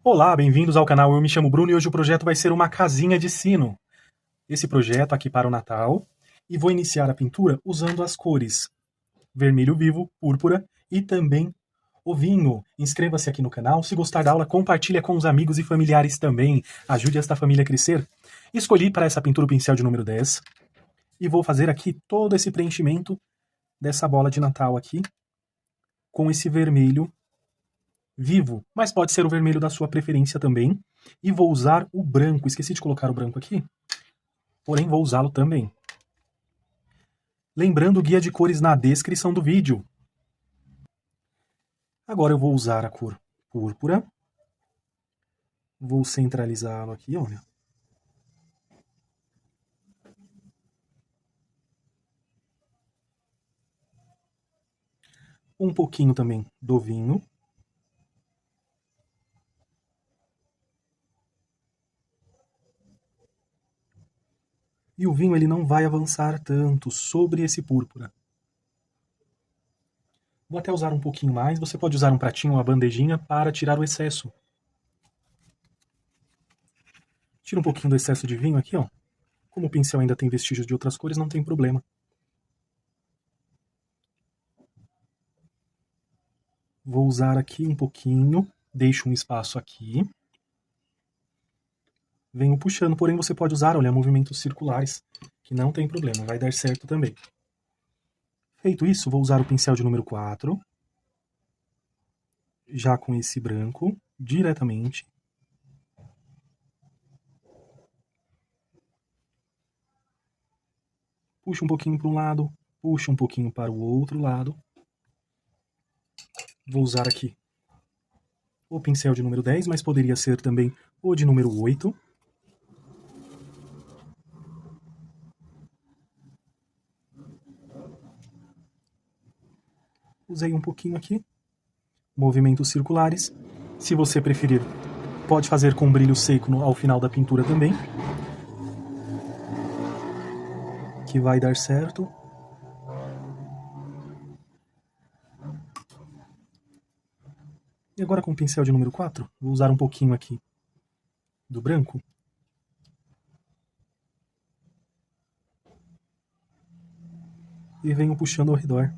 Olá, bem-vindos ao canal. Eu me chamo Bruno e hoje o projeto vai ser uma casinha de sino. Esse projeto aqui para o Natal. E vou iniciar a pintura usando as cores vermelho vivo, púrpura e também o vinho. Inscreva-se aqui no canal. Se gostar da aula, compartilhe com os amigos e familiares também. Ajude esta família a crescer. Escolhi para essa pintura o pincel de número 10. E vou fazer aqui todo esse preenchimento dessa bola de Natal aqui com esse vermelho vivo, mas pode ser o vermelho da sua preferência também. E vou usar o branco. Esqueci de colocar o branco aqui, porém vou usá-lo também. Lembrando o guia de cores na descrição do vídeo. Agora eu vou usar a cor púrpura. Vou centralizá-lo aqui, olha. Um pouquinho também do vinho. E o vinho ele não vai avançar tanto sobre esse púrpura. Vou até usar um pouquinho mais. Você pode usar um pratinho ou uma bandejinha para tirar o excesso. Tira um pouquinho do excesso de vinho aqui, ó. Como o pincel ainda tem vestígios de outras cores, não tem problema. Vou usar aqui um pouquinho. Deixo um espaço aqui. Venho puxando, porém você pode usar, olha, movimentos circulares, que não tem problema, vai dar certo também. Feito isso, vou usar o pincel de número 4, já com esse branco, diretamente. Puxa um pouquinho para um lado, puxa um pouquinho para o outro lado. Vou usar aqui o pincel de número 10, mas poderia ser também o de número 8. Usei um pouquinho aqui. Movimentos circulares. Se você preferir, pode fazer com brilho seco ao final da pintura também, que vai dar certo. E agora com o pincel de número 4, vou usar um pouquinho aqui do branco. E venho puxando ao redor.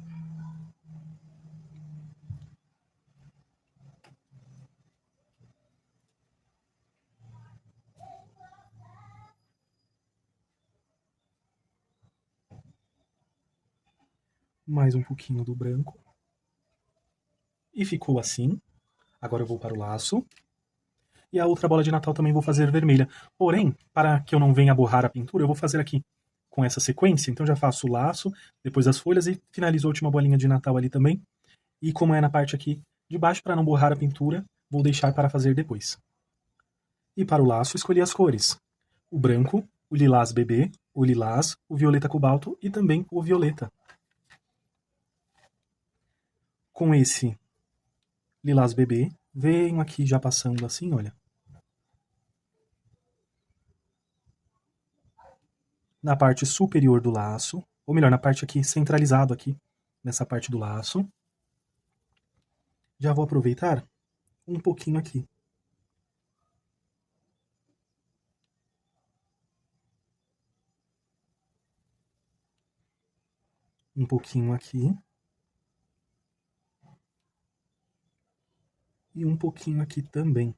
Mais um pouquinho do branco. E ficou assim. Agora eu vou para o laço. E a outra bola de Natal também vou fazer vermelha. Porém, para que eu não venha borrar a pintura, eu vou fazer aqui com essa sequência. Então já faço o laço, depois as folhas e finalizo a última bolinha de Natal ali também. E como é na parte aqui de baixo, para não borrar a pintura, vou deixar para fazer depois. E para o laço, escolhi as cores. O branco, o lilás bebê, o lilás, o violeta cobalto e também o violeta. Com esse lilás bebê, venho aqui já passando assim, olha. Na parte superior do laço, ou melhor, na parte aqui centralizado aqui, nessa parte do laço. Já vou aproveitar um pouquinho aqui. Um pouquinho aqui. E um pouquinho aqui também.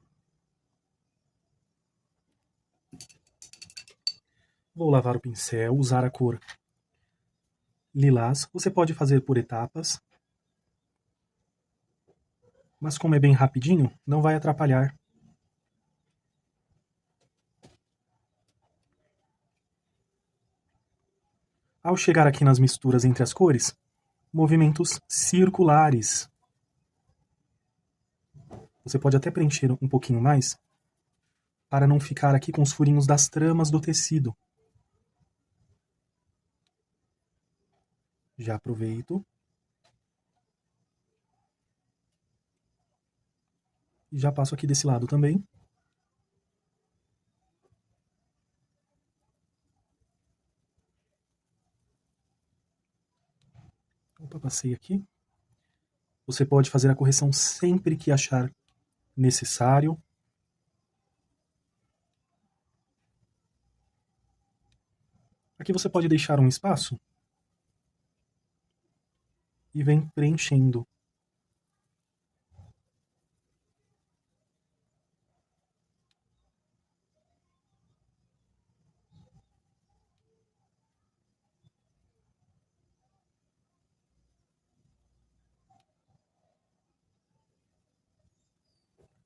Vou lavar o pincel, usar a cor lilás. Você pode fazer por etapas. Mas como é bem rapidinho, não vai atrapalhar. Ao chegar aqui nas misturas entre as cores, movimentos circulares. Você pode até preencher um pouquinho mais, para não ficar aqui com os furinhos das tramas do tecido. Já aproveito. E já passo aqui desse lado também. Opa, passei aqui. Você pode fazer a correção sempre que achar necessário. Aqui você pode deixar um espaço e vem preenchendo.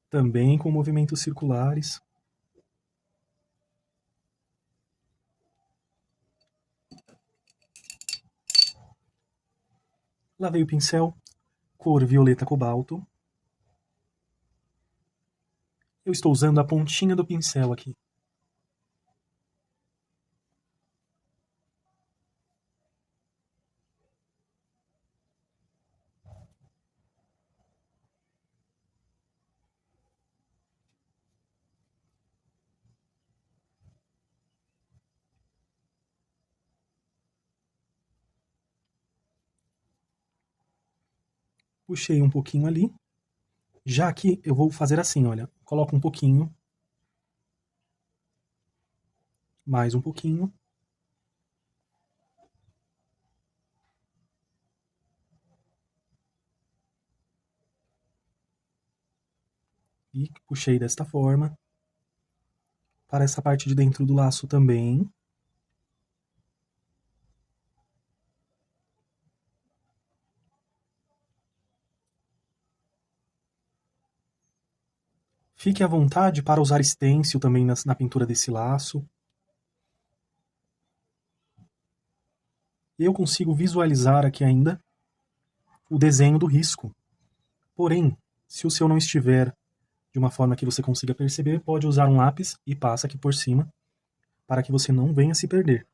Também com movimentos circulares. Lavei o pincel, cor violeta cobalto. Eu estou usando a pontinha do pincel aqui. Puxei um pouquinho ali. Já aqui eu vou fazer assim, olha. Coloco um pouquinho. Mais um pouquinho. E puxei desta forma. Para essa parte de dentro do laço também. Fique à vontade para usar stencil também na pintura desse laço. Eu consigo visualizar aqui ainda o desenho do risco. Porém, se o seu não estiver de uma forma que você consiga perceber, pode usar um lápis e passa aqui por cima para que você não venha se perder.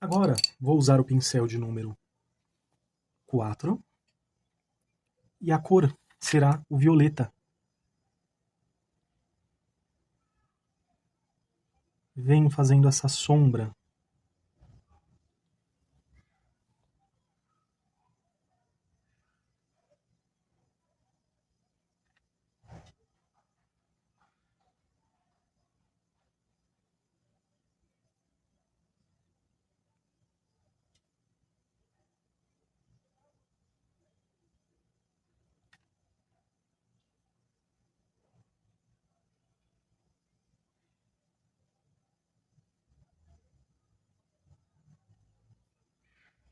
Agora, vou usar o pincel de número 4 e a cor será o violeta. Venho fazendo essa sombra.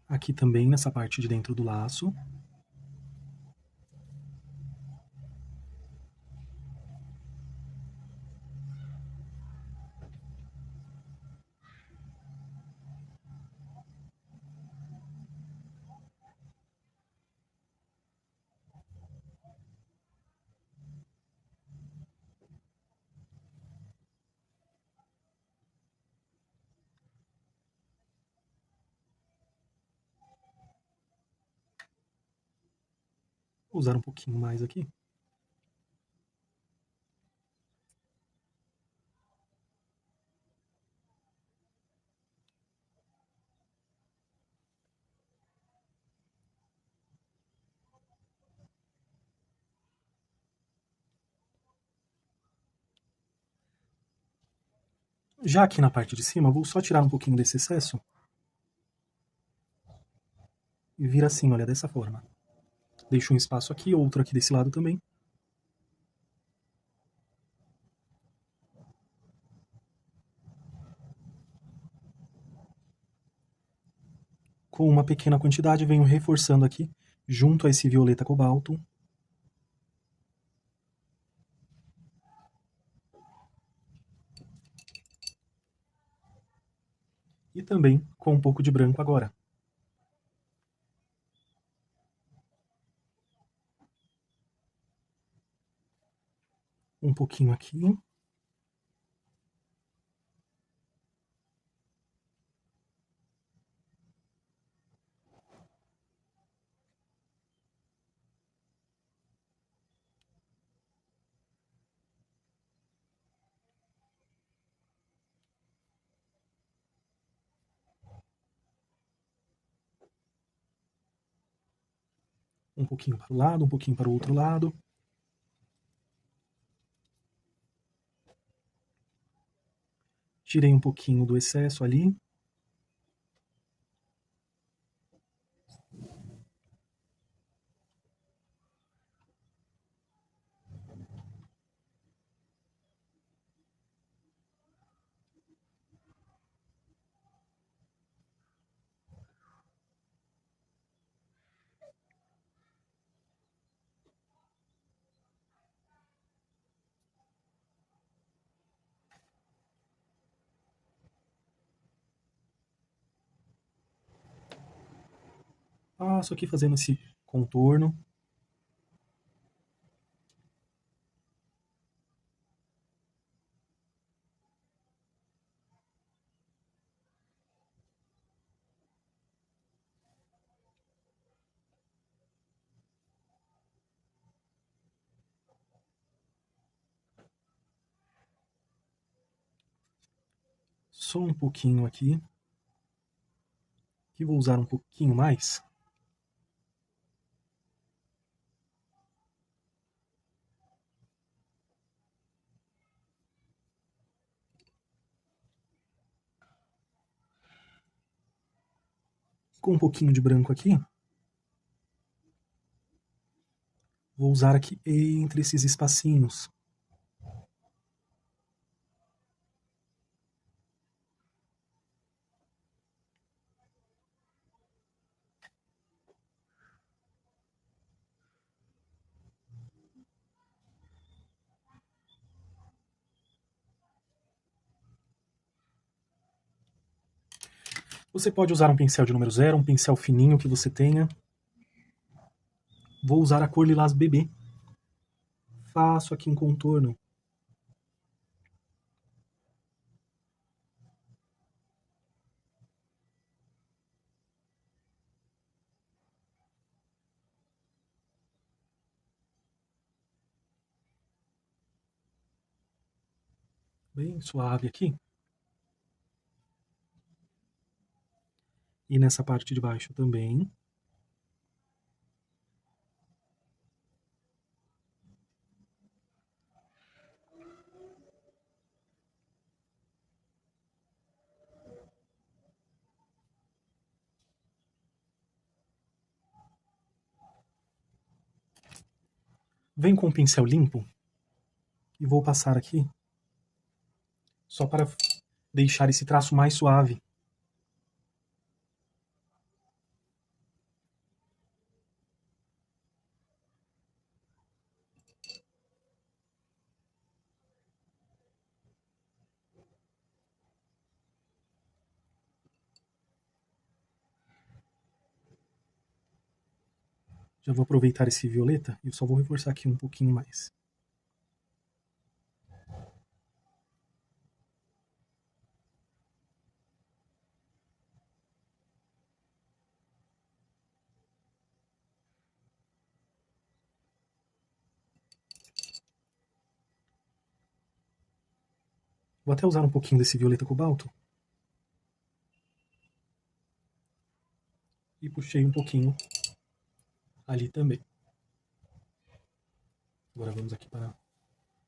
Aqui também nessa parte de dentro do laço. Vou usar um pouquinho mais aqui. Já aqui na parte de cima, vou só tirar um pouquinho desse excesso e vir assim, olha, dessa forma. Deixo um espaço aqui, outro aqui desse lado também. Com uma pequena quantidade, venho reforçando aqui, junto a esse violeta cobalto. E também com um pouco de branco agora. Um pouquinho aqui. Um pouquinho para o lado, um pouquinho para o outro lado. Tirei um pouquinho do excesso ali. Passo aqui fazendo esse contorno. Só um pouquinho aqui. Que vou usar um pouquinho mais. Com um pouquinho de branco aqui. Vou usar aqui entre esses espacinhos. Você pode usar um pincel de número 0, um pincel fininho que você tenha. Vou usar a cor lilás bebê. Faço aqui um contorno. Bem suave aqui. E nessa parte de baixo também. Venho com o pincel limpo e vou passar aqui só para deixar esse traço mais suave. Já vou aproveitar esse violeta e só vou reforçar aqui um pouquinho mais. Vou até usar um pouquinho desse violeta cobalto. E puxei um pouquinho ali também. Agora vamos aqui para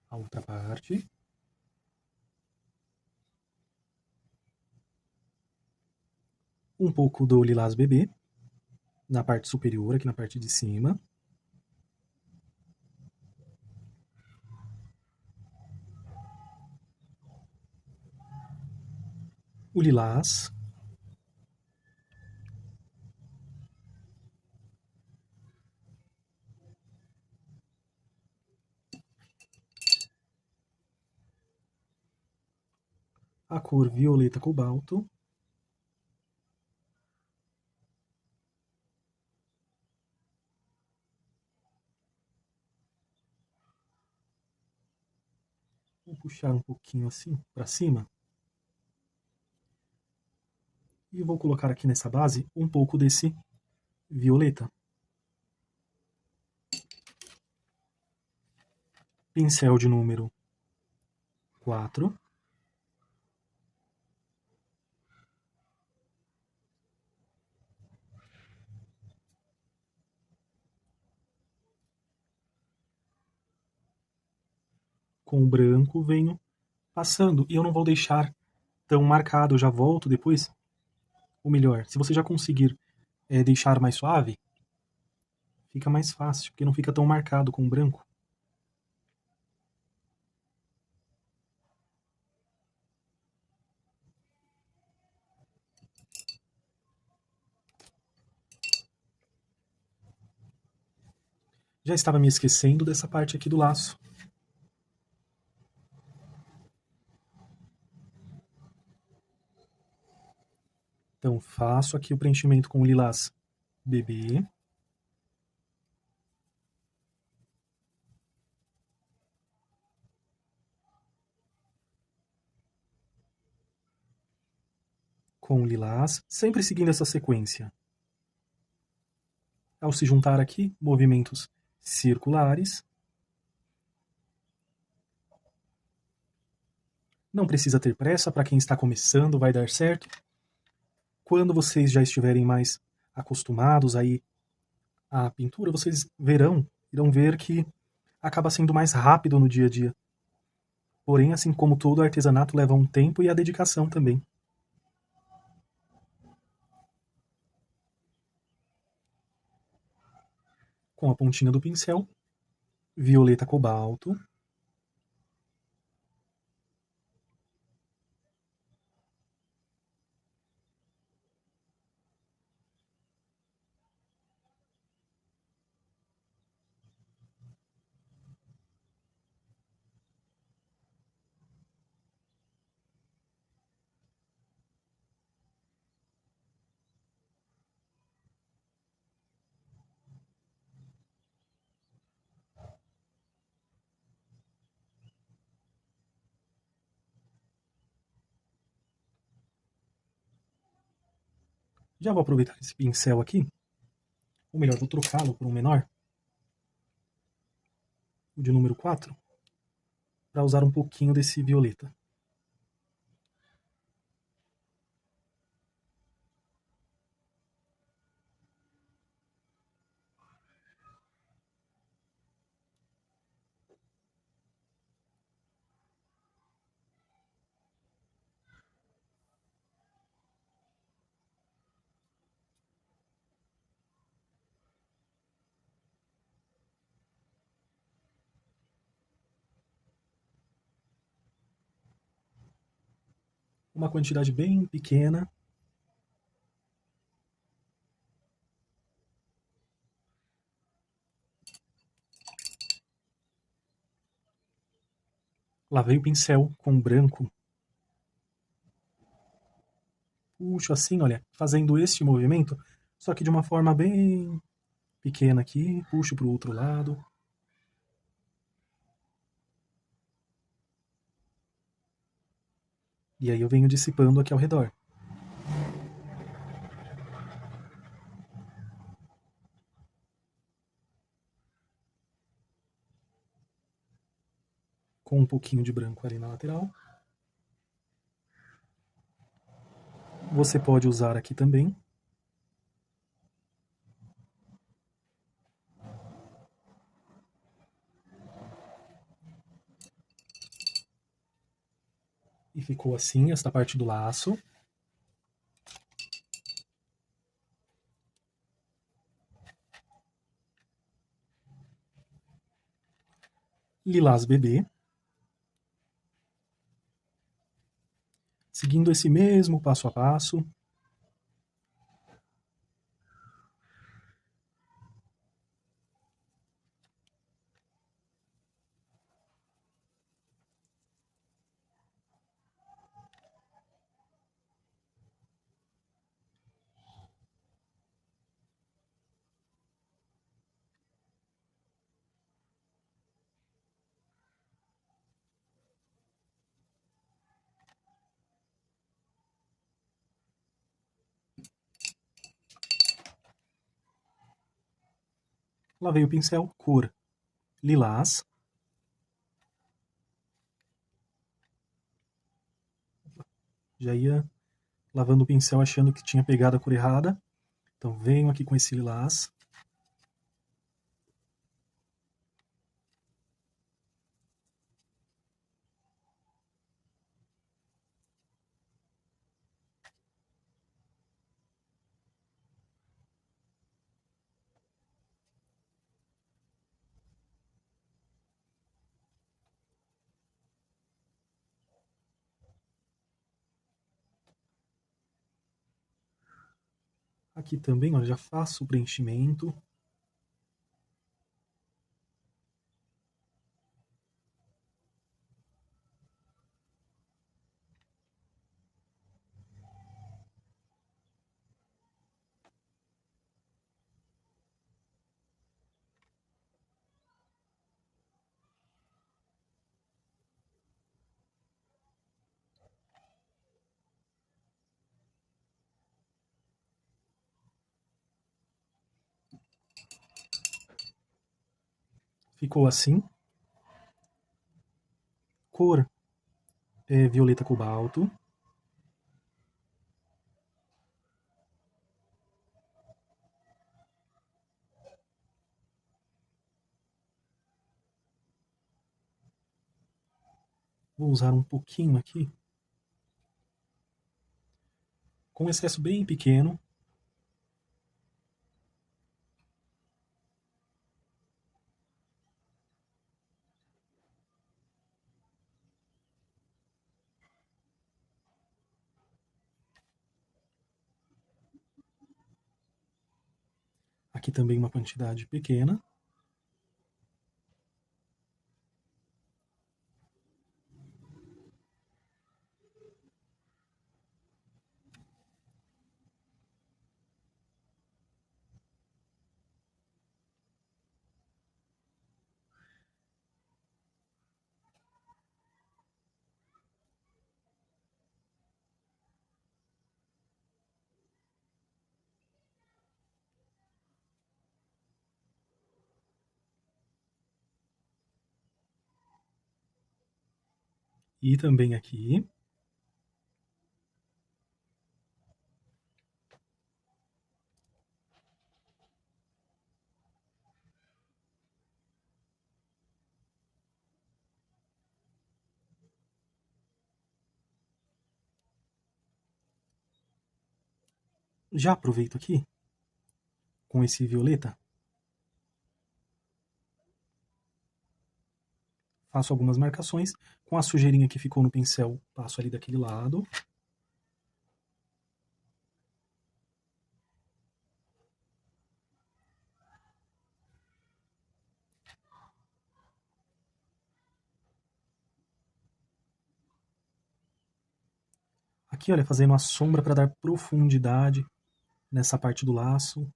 a outra parte. Um pouco do lilás bebê na parte superior, aqui na parte de cima. O lilás. A cor violeta cobalto. Vou puxar um pouquinho assim para cima. E vou colocar aqui nessa base um pouco desse violeta. Pincel de número 4. com o branco, venho passando. E eu não vou deixar tão marcado, eu já volto depois. Ou melhor, se você já conseguir deixar mais suave, fica mais fácil, porque não fica tão marcado com o branco. Já estava me esquecendo dessa parte aqui do laço. Então, faço aqui o preenchimento com o lilás bebê. Com o lilás, sempre seguindo essa sequência. Ao se juntar aqui, movimentos circulares. Não precisa ter pressa, para quem está começando vai dar certo. Quando vocês já estiverem mais acostumados aí à pintura, vocês irão ver que acaba sendo mais rápido no dia a dia. Porém, assim como todo artesanato, leva um tempo e a dedicação também. Com a pontinha do pincel, violeta cobalto. Já vou aproveitar esse pincel aqui, ou melhor, vou trocá-lo por um menor, o de número 4, para usar um pouquinho desse violeta. Uma quantidade bem pequena. Lavei o pincel com branco. Puxo assim, olha, fazendo este movimento, só que de uma forma bem pequena aqui, puxo para o outro lado. E aí eu venho dissipando aqui ao redor. Com um pouquinho de branco ali na lateral. Você pode usar aqui também. E ficou assim, esta parte do laço. Lilás bebê. Seguindo esse mesmo passo a passo. Lavei o pincel, cor lilás. Já ia lavando o pincel achando que tinha pegado a cor errada. Então venho aqui com esse lilás. Aqui também, olha, já faço o preenchimento. Ficou assim. Cor é violeta cobalto. Vou usar um pouquinho aqui. Com excesso bem pequeno. Aqui também uma quantidade pequena. E também aqui. Já aproveito aqui, com esse violeta, faço algumas marcações. Com a sujeirinha que ficou no pincel, passo ali daquele lado. Aqui, olha, fazendo a sombra para dar profundidade nessa parte do laço.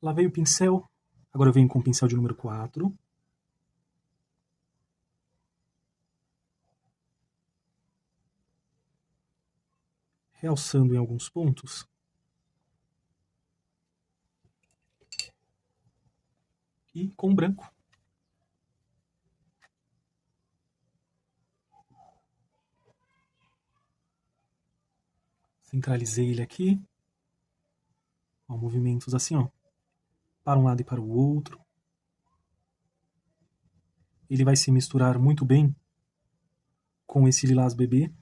Lavei o pincel, agora eu venho com o pincel de número 4. Realçando em alguns pontos. E com branco. Centralizei ele aqui. Ó, movimentos assim, ó, para um lado e para o outro. Ele vai se misturar muito bem com esse lilás bebê.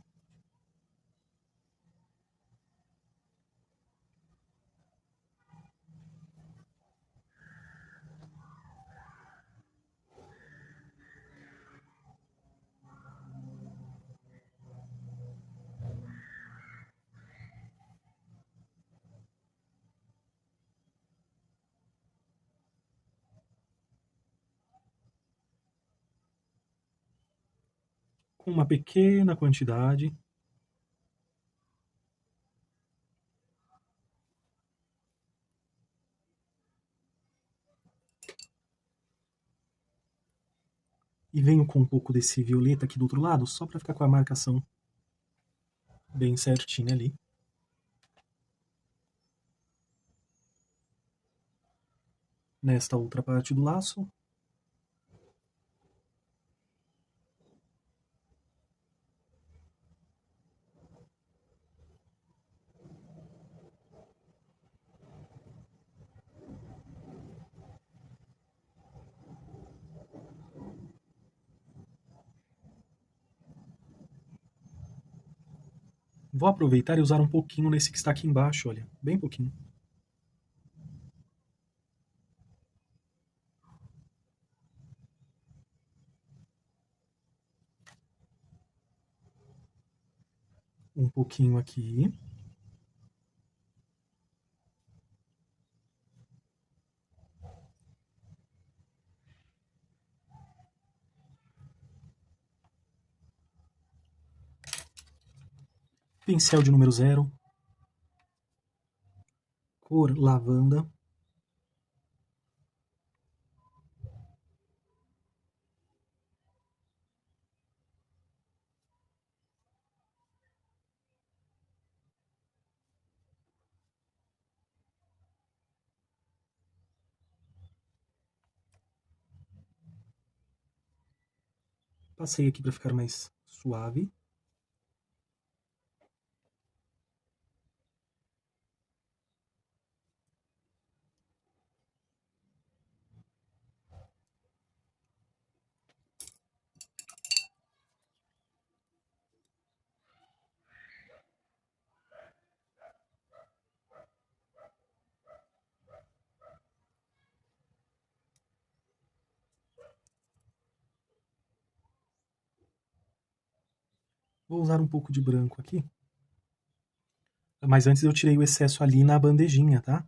Com uma pequena quantidade. E venho com um pouco desse violeta aqui do outro lado, só para ficar com a marcação bem certinha ali. nesta outra parte do laço. Vou aproveitar e usar um pouquinho nesse que está aqui embaixo, olha, bem pouquinho. Um pouquinho aqui. Pincel de número 0. Cor lavanda. Passei aqui para ficar mais suave. Vou usar um pouco de branco aqui. Mas antes eu tirei o excesso ali na bandejinha, tá?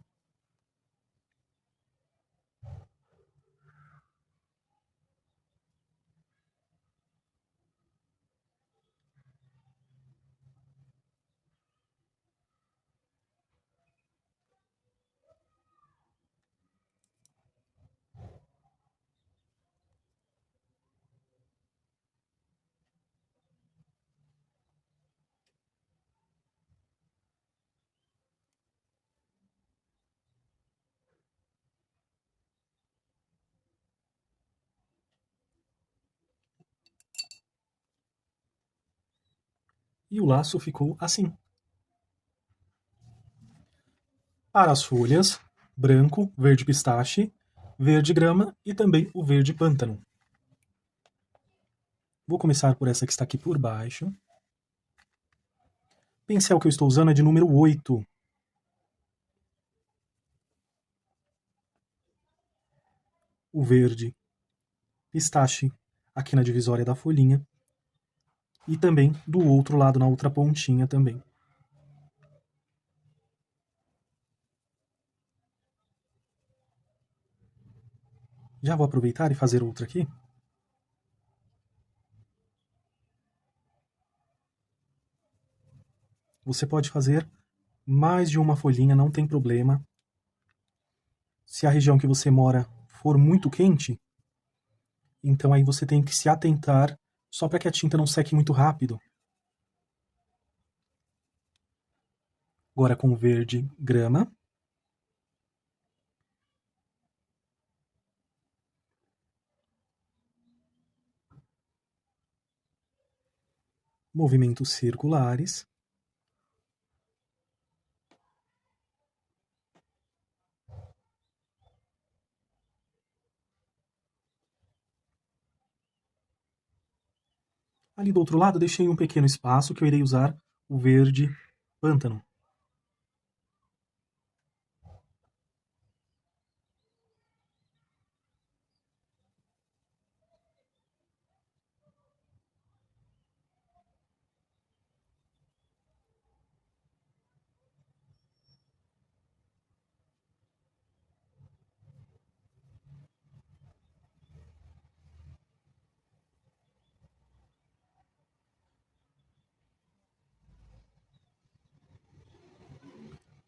E o laço ficou assim. Para as folhas, branco, verde pistache, verde grama e também o verde pântano. Vou começar por essa que está aqui por baixo. O pincel que eu estou usando é de número 8. O verde pistache aqui na divisória da folhinha. E também do outro lado, na outra pontinha também. Já vou aproveitar e fazer outra aqui. Você pode fazer mais de uma folhinha, não tem problema. Se a região que você mora for muito quente, então aí você tem que se atentar só para que a tinta não seque muito rápido. Agora com o verde grama. Movimentos circulares. Ali do outro lado deixei um pequeno espaço que eu irei usar o verde pântano.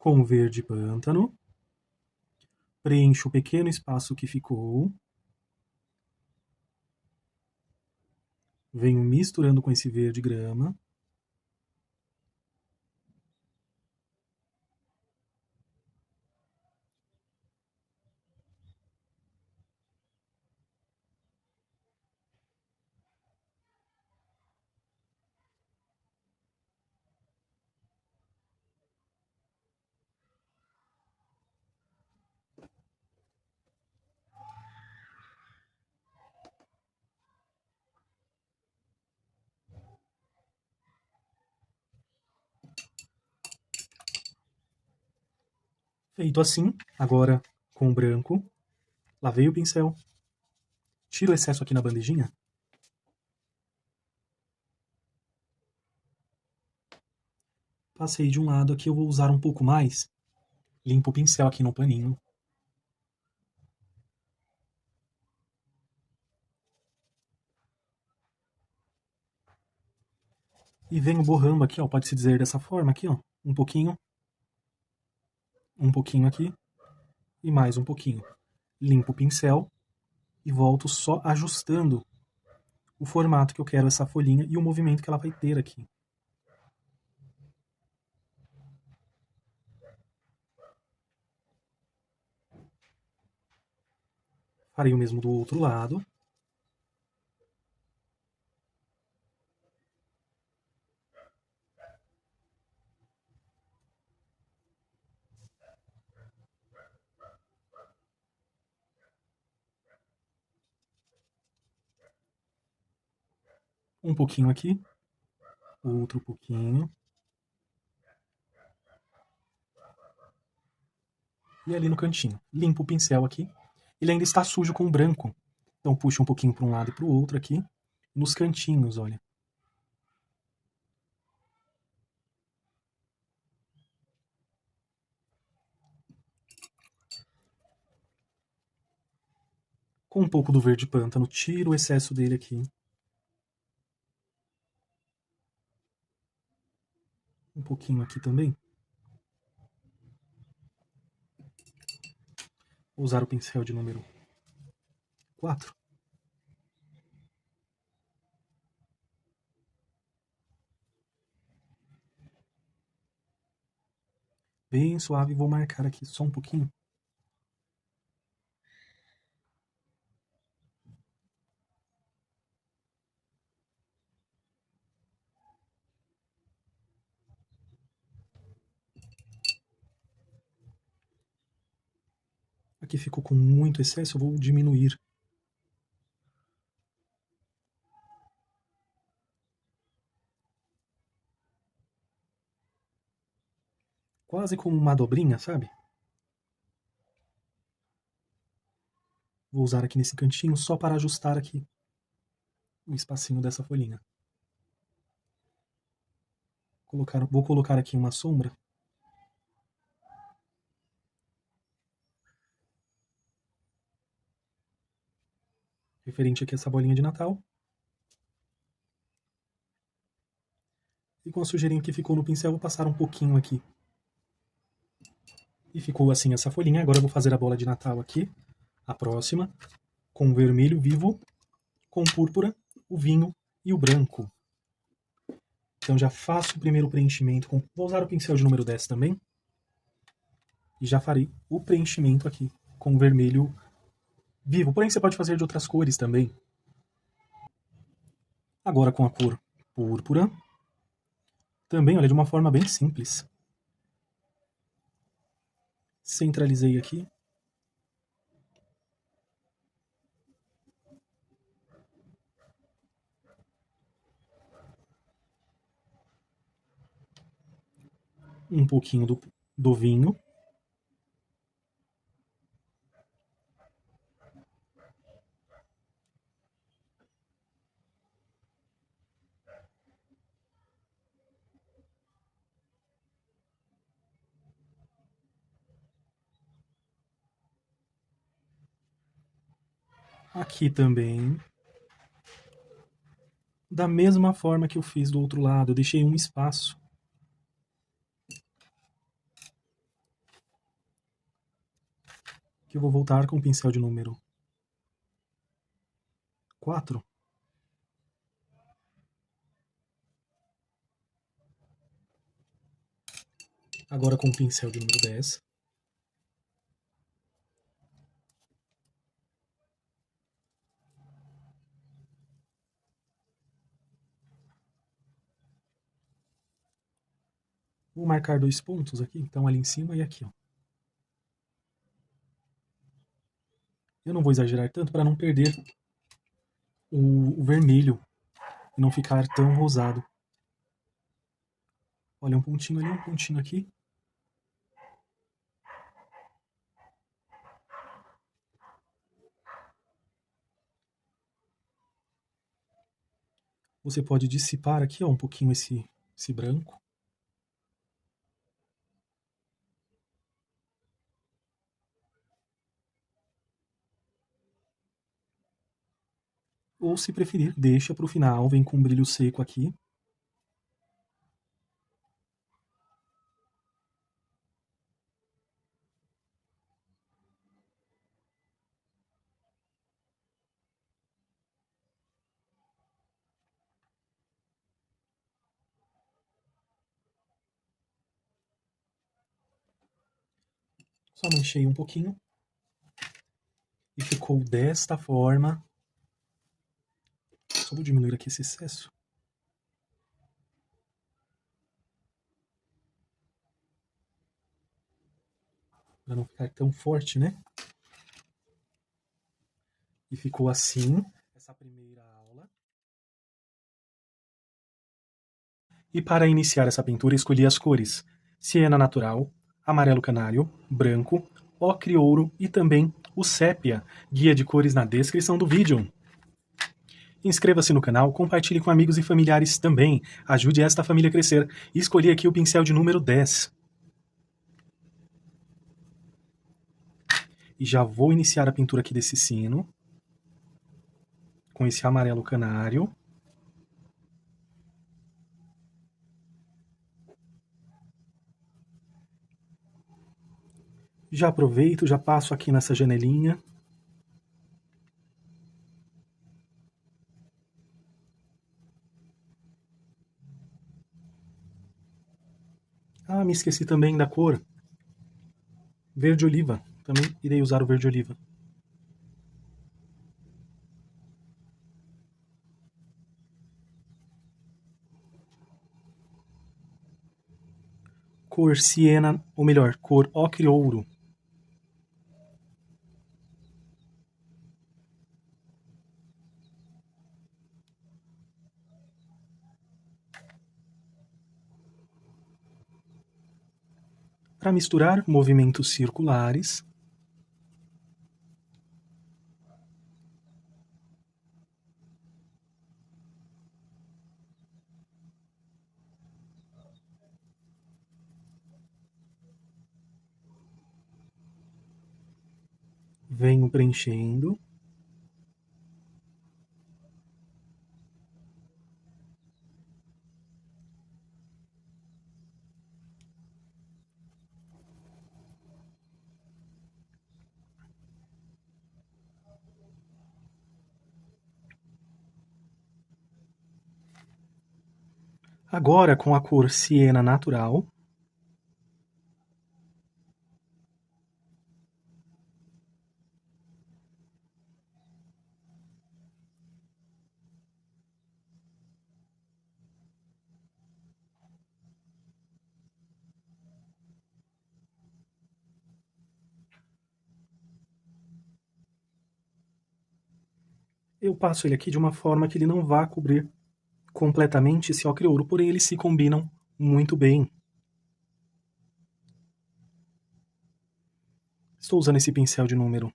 Com o verde pântano. Preencho o pequeno espaço que ficou. Venho misturando com esse verde grama. Feito assim, agora com o branco, lavei o pincel, tiro o excesso aqui na bandejinha. Passei de um lado aqui, eu vou usar um pouco mais. Limpo o pincel aqui no paninho. E venho borrando aqui, ó, pode-se dizer dessa forma aqui, ó. Um pouquinho aqui e mais um pouquinho. Limpo o pincel e volto só ajustando o formato que eu quero essa folhinha e o movimento que ela vai ter aqui. Farei o mesmo do outro lado. Um pouquinho aqui, outro pouquinho. E ali no cantinho. Limpo o pincel aqui. Ele ainda está sujo com branco. Então puxo um pouquinho para um lado e para o outro aqui. Nos cantinhos, olha. Com um pouco do verde pântano, tiro o excesso dele aqui. Um pouquinho aqui também. Vou usar o pincel de número 4. Bem suave, vou marcar aqui só um pouquinho. Aqui ficou com muito excesso, eu vou diminuir. Quase como uma dobrinha, sabe? Vou usar aqui nesse cantinho só para ajustar aqui o espacinho dessa folhinha. Vou colocar aqui uma sombra. Referente aqui a essa bolinha de Natal. E com a sujeirinha que ficou no pincel, vou passar um pouquinho aqui. E ficou assim essa folhinha. Agora eu vou fazer a bola de Natal aqui. A próxima. Com o vermelho vivo, com púrpura, o vinho e o branco. Então já faço o primeiro preenchimento. Vou usar o pincel de número 10 também. E já farei o preenchimento aqui com o vermelho vivo. Porém, você pode fazer de outras cores também. Agora com a cor púrpura. Também, olha, de uma forma bem simples. Centralizei aqui. Um pouquinho do vinho. Aqui também. Da mesma forma que eu fiz do outro lado, eu deixei um espaço. Que eu vou voltar com o pincel de número 4. Agora com o pincel de número 10. Vou marcar 2 pontos aqui, então ali em cima e aqui, ó. Eu não vou exagerar tanto para não perder o vermelho e não ficar tão rosado. Olha, um pontinho ali, um pontinho aqui. Você pode dissipar aqui, ó, um pouquinho esse branco. Ou, se preferir, deixa para o final, vem com brilho seco aqui. Só manchei um pouquinho. E ficou desta forma. Só vou diminuir aqui esse excesso. Para não ficar tão forte, né? E ficou assim, essa primeira aula. E para iniciar essa pintura, escolhi as cores siena natural, amarelo canário, branco, ocre ouro e também o sépia. Guia de cores na descrição do vídeo. Inscreva-se no canal, compartilhe com amigos e familiares também. Ajude esta família a crescer. E escolhi aqui o pincel de número 10. E já vou iniciar a pintura aqui desse sino. Com esse amarelo canário. Já aproveito, já passo aqui nessa janelinha. Ah, me esqueci também da cor. Verde oliva. Também irei usar o verde oliva. Cor siena, ou melhor, cor ocre ouro. Para misturar, movimentos circulares. Venho preenchendo. Agora, com a cor siena natural, eu passo ele aqui de uma forma que ele não vá cobrir completamente esse ocre ouro, porém eles se combinam muito bem. Estou usando esse pincel de número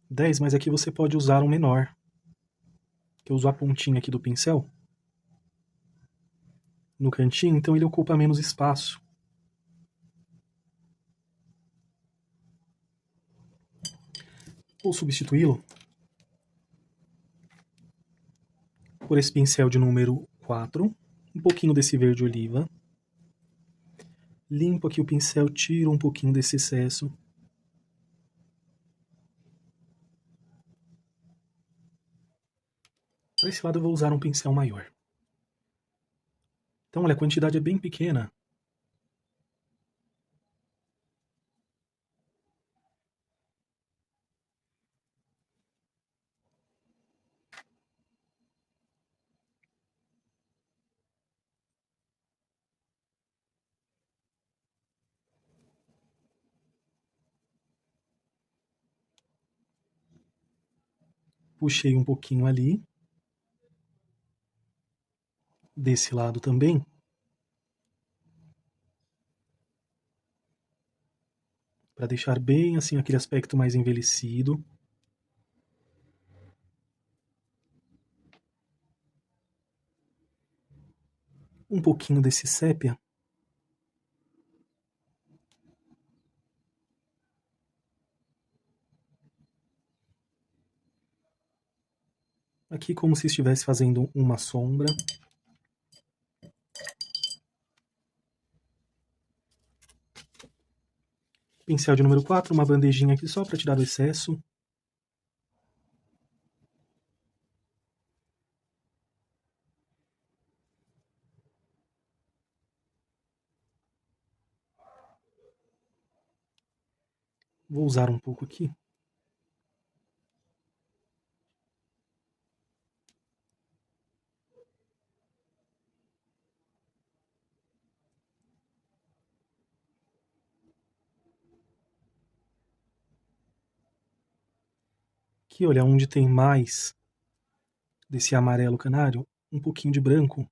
10, mas aqui você pode usar um menor. Eu uso a pontinha aqui do pincel no cantinho, então ele ocupa menos espaço. Vou substituí-lo por esse pincel de número 4, um pouquinho desse verde oliva. Limpo aqui o pincel, tiro um pouquinho desse excesso. Para esse lado eu vou usar um pincel maior. Então, olha, a quantidade é bem pequena. Puxei um pouquinho ali. Desse lado também. Para deixar bem assim aquele aspecto mais envelhecido. Um pouquinho desse sépia. Aqui como se estivesse fazendo uma sombra. Pincel de número 4, uma bandejinha aqui só para tirar o excesso. Vou usar um pouco aqui. Aqui, olha, onde tem mais desse amarelo canário, um pouquinho de branco.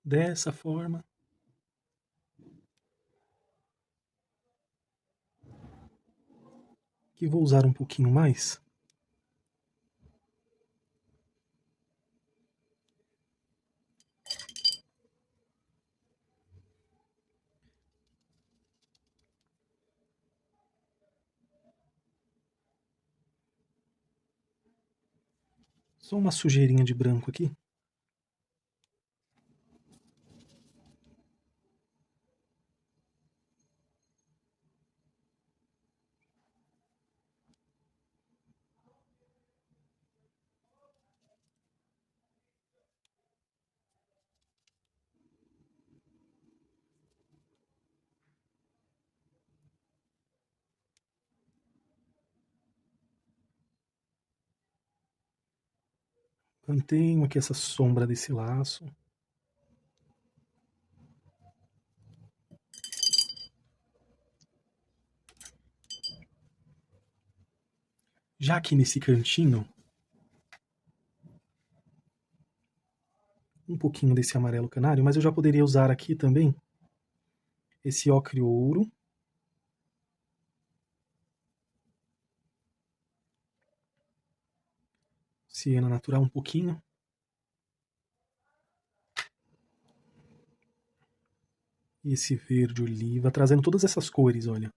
Dessa forma. Aqui vou usar um pouquinho mais. Só uma sujeirinha de branco aqui. Mantenho aqui essa sombra desse laço. Já aqui nesse cantinho, um pouquinho desse amarelo canário, mas eu já poderia usar aqui também esse ocre ouro. Siena natural um pouquinho. E esse verde oliva, trazendo todas essas cores, olha.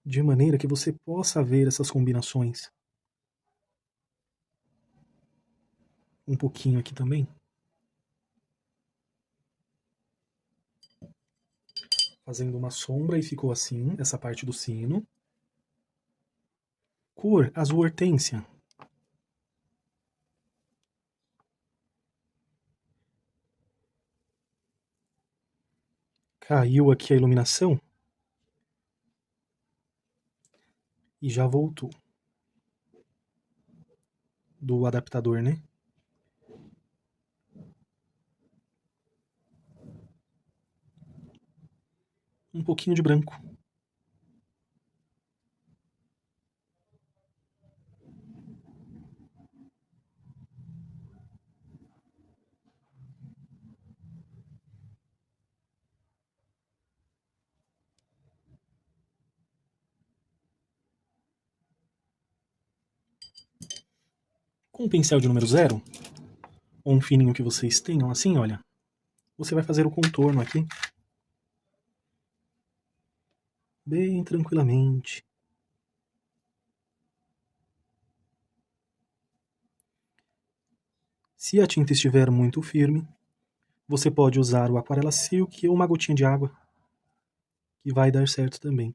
De maneira que você possa ver essas combinações. Um pouquinho aqui também. Fazendo uma sombra e ficou assim, essa parte do sino. Cor azul hortênsia. Caiu aqui a iluminação. E já voltou. Do adaptador, né? Um pouquinho de branco. Com um pincel de número 0, ou um fininho que vocês tenham, assim, olha, você vai fazer o contorno aqui. Bem tranquilamente. Se a tinta estiver muito firme, você pode usar o Aquarela Silk ou uma gotinha de água, que vai dar certo também.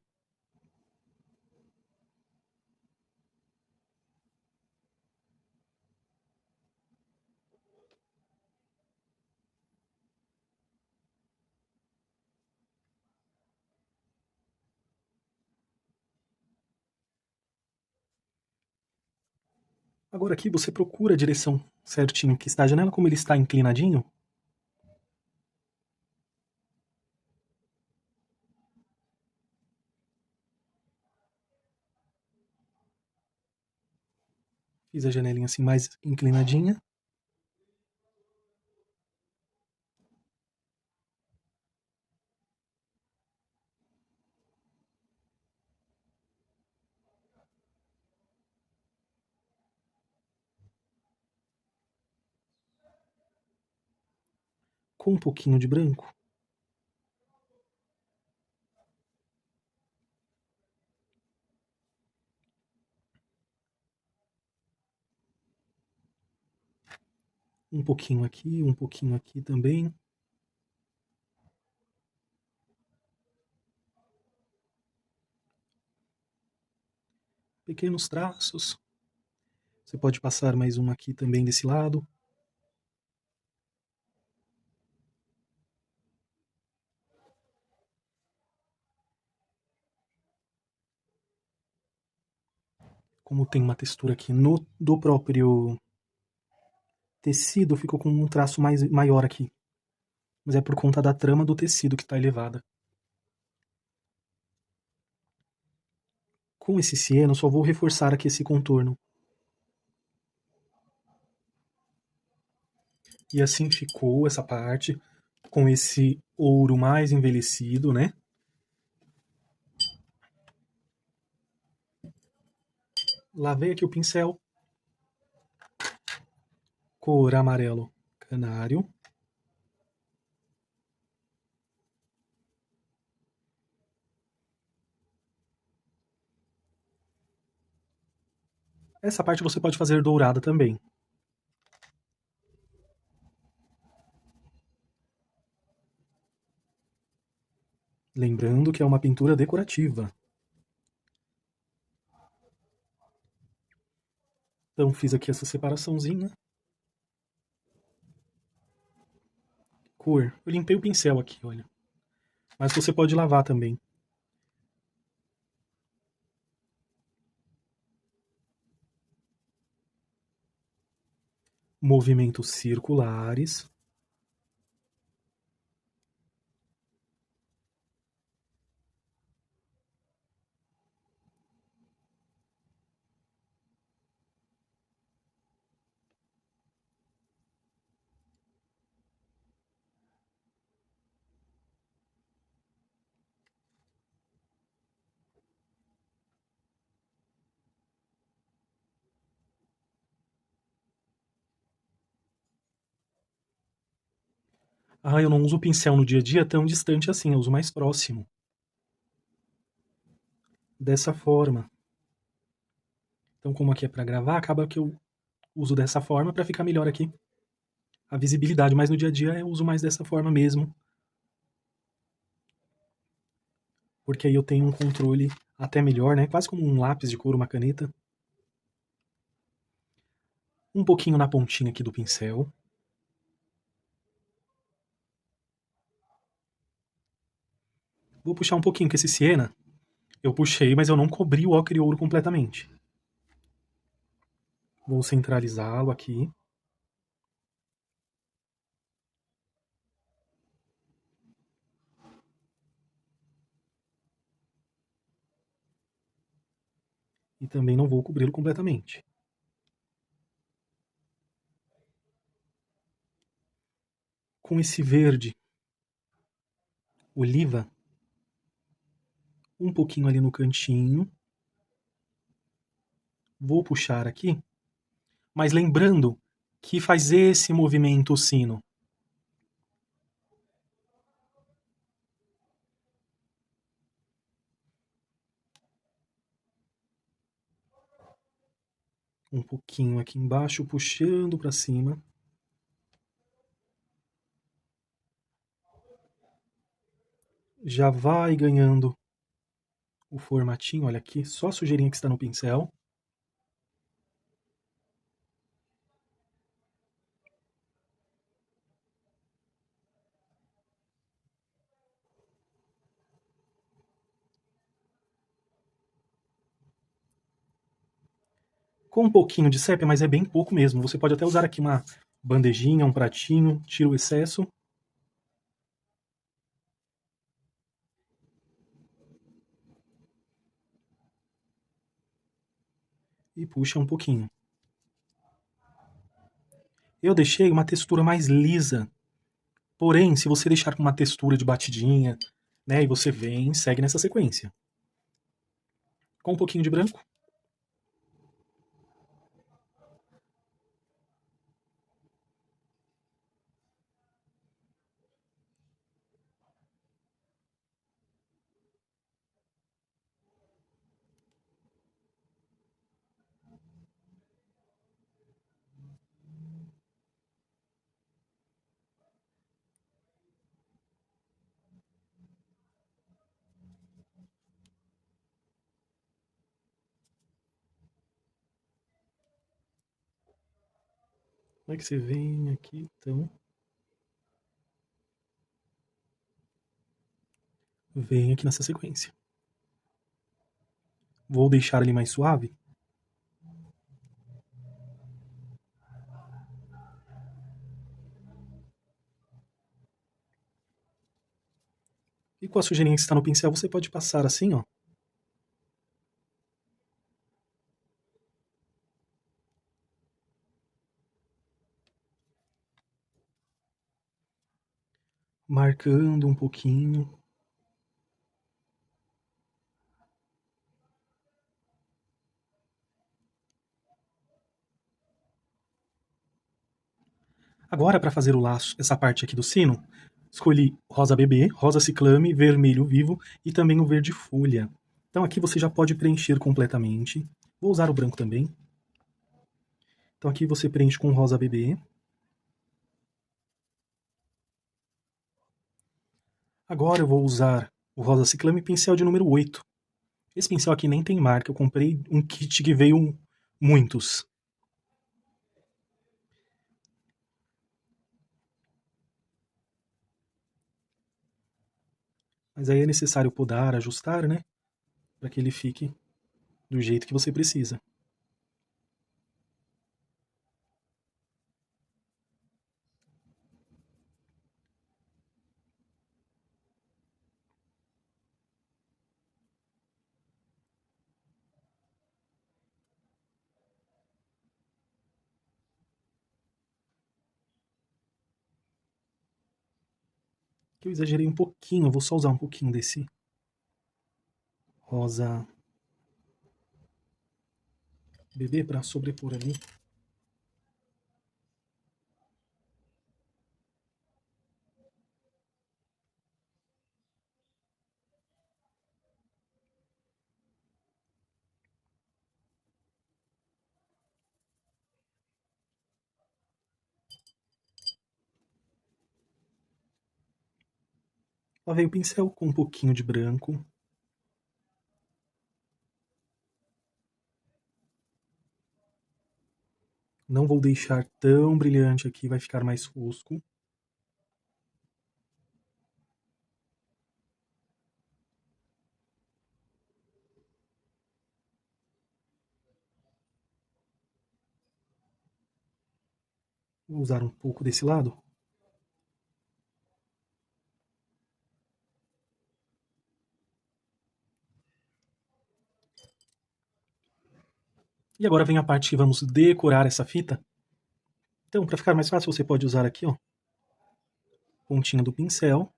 Agora aqui você procura a direção certinho que está a janela, como ele está inclinadinho. Fiz a janelinha assim mais inclinadinha. Com um pouquinho de branco. Um pouquinho aqui também. Pequenos traços. Você pode passar mais um aqui também desse lado. Como tem uma textura aqui do próprio tecido, ficou com um traço maior aqui. Mas é por conta da trama do tecido que está elevada. Com esse ciano, só vou reforçar aqui esse contorno. E assim ficou essa parte, com esse ouro mais envelhecido, né? Lavei aqui o pincel. Cor amarelo canário. Essa parte você pode fazer dourada também. Lembrando que é uma pintura decorativa. Então fiz aqui essa separaçãozinha. Cor. Eu limpei o pincel aqui, olha. Mas você pode lavar também. Movimentos circulares. Ah, eu não uso o pincel no dia a dia tão distante assim, eu uso mais próximo. Dessa forma. Então, como aqui é para gravar, acaba que eu uso dessa forma para ficar melhor aqui a visibilidade, mas no dia a dia eu uso mais dessa forma mesmo. Porque aí eu tenho um controle até melhor, né? Quase como um lápis de cor, uma caneta. Um pouquinho na pontinha aqui do pincel. Vou puxar um pouquinho com esse siena. Eu puxei, mas eu não cobri o ocre ouro completamente. Vou centralizá-lo aqui. E também não vou cobri-lo completamente. Com esse verde oliva, um pouquinho ali no cantinho. Vou puxar aqui, mas lembrando que faz esse movimento o sino. Um pouquinho aqui embaixo, puxando para cima. Já vai ganhando o formatinho, olha aqui, só a sujeirinha que está no pincel. Com um pouquinho de sépia, mas é bem pouco mesmo. Você pode até usar aqui uma bandejinha, um pratinho, tira o excesso. E puxa um pouquinho. Eu deixei uma textura mais lisa. Porém, se você deixar com uma textura de batidinha, né, e você vem, segue nessa sequência. Com um pouquinho de branco. Como é que você vem aqui, então? Vem aqui nessa sequência. Vou deixar ele mais suave. E com a sujeirinha que está no pincel, você pode passar assim, ó. Marcando um pouquinho. Agora, para fazer o laço, essa parte aqui do sino, escolhi rosa bebê, rosa ciclame, vermelho vivo e também o verde folha. Então aqui você já pode preencher completamente. Vou usar o branco também. Então aqui você preenche com rosa bebê. Agora eu vou usar o rosa ciclame pincel de número 8. Esse pincel aqui nem tem marca, eu comprei um kit que veio muitos. Mas aí é necessário podar, ajustar, né? Para que ele fique do jeito que você precisa. Aqui eu exagerei um pouquinho, eu vou só usar um pouquinho desse rosa bebê para sobrepor ali. Lavei o pincel com um pouquinho de branco. Não vou deixar tão brilhante aqui, vai ficar mais fosco. Vou usar um pouco desse lado. E agora vem a parte que vamos decorar essa fita. Então, para ficar mais fácil, você pode usar aqui, ó, pontinha do pincel.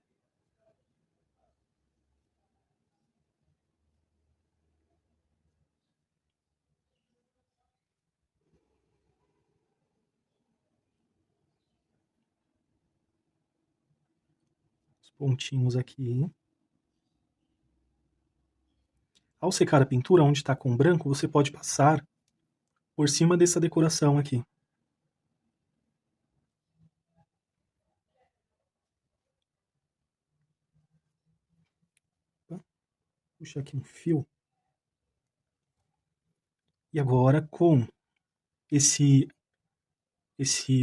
Os pontinhos aqui. Ao secar a pintura, onde está com branco, você pode passar por cima dessa decoração aqui. Puxa aqui um fio. E agora, com esse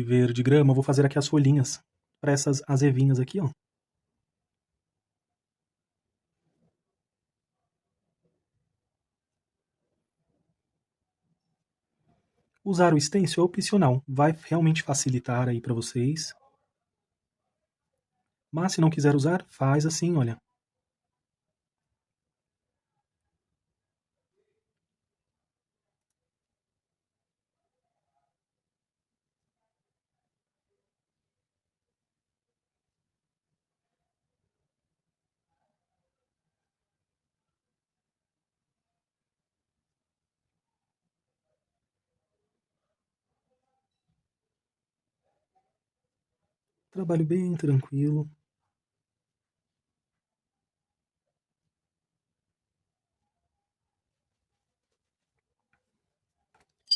verde grama, eu vou fazer aqui as folhinhas para essas azevinhas aqui, ó. Usar o stencil é opcional, vai realmente facilitar aí para vocês. Mas se não quiser usar, faz assim, olha. Trabalho bem tranquilo.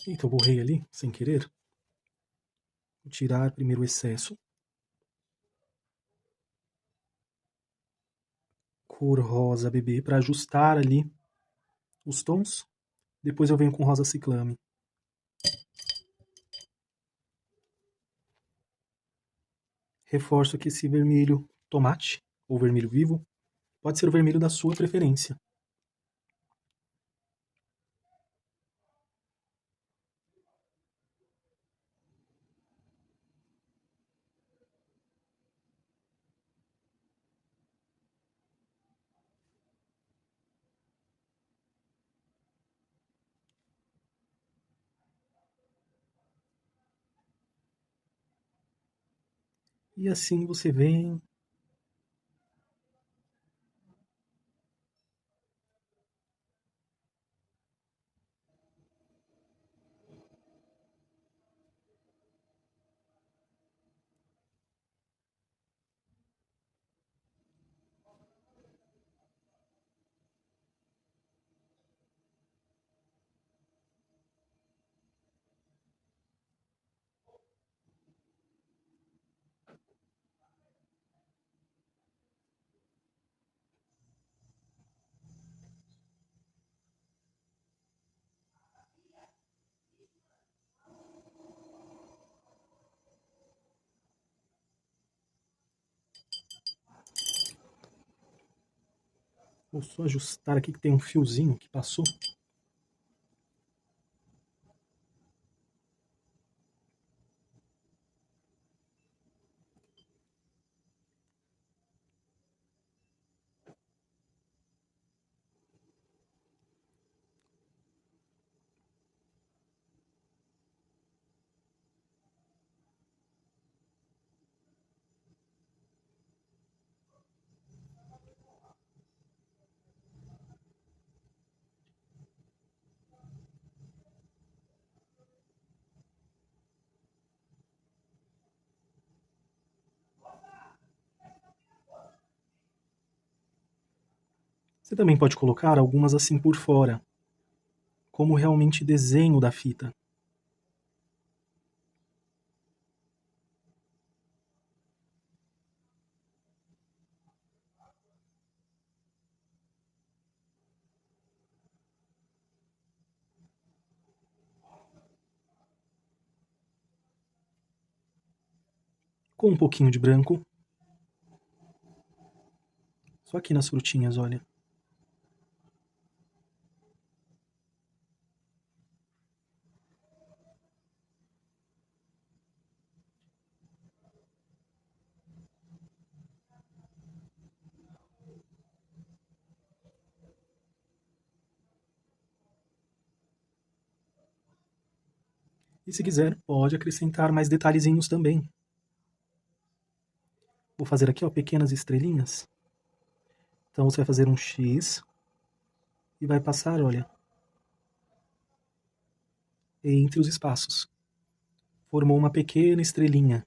Eita, eu borrei ali, sem querer. Vou tirar primeiro o excesso. Cor rosa bebê para ajustar ali os tons. Depois eu venho com rosa ciclame. Reforço que esse vermelho tomate, ou vermelho vivo, pode ser o vermelho da sua preferência. E assim você vem. Vou só ajustar aqui que tem um fiozinho que passou. Você também pode colocar algumas assim por fora, como realmente desenho da fita. Com um pouquinho de branco. Só aqui nas frutinhas, olha. E se quiser, pode acrescentar mais detalhezinhos também. Vou fazer aqui, ó, pequenas estrelinhas. Então você vai fazer um X e vai passar, olha, entre os espaços. Formou uma pequena estrelinha.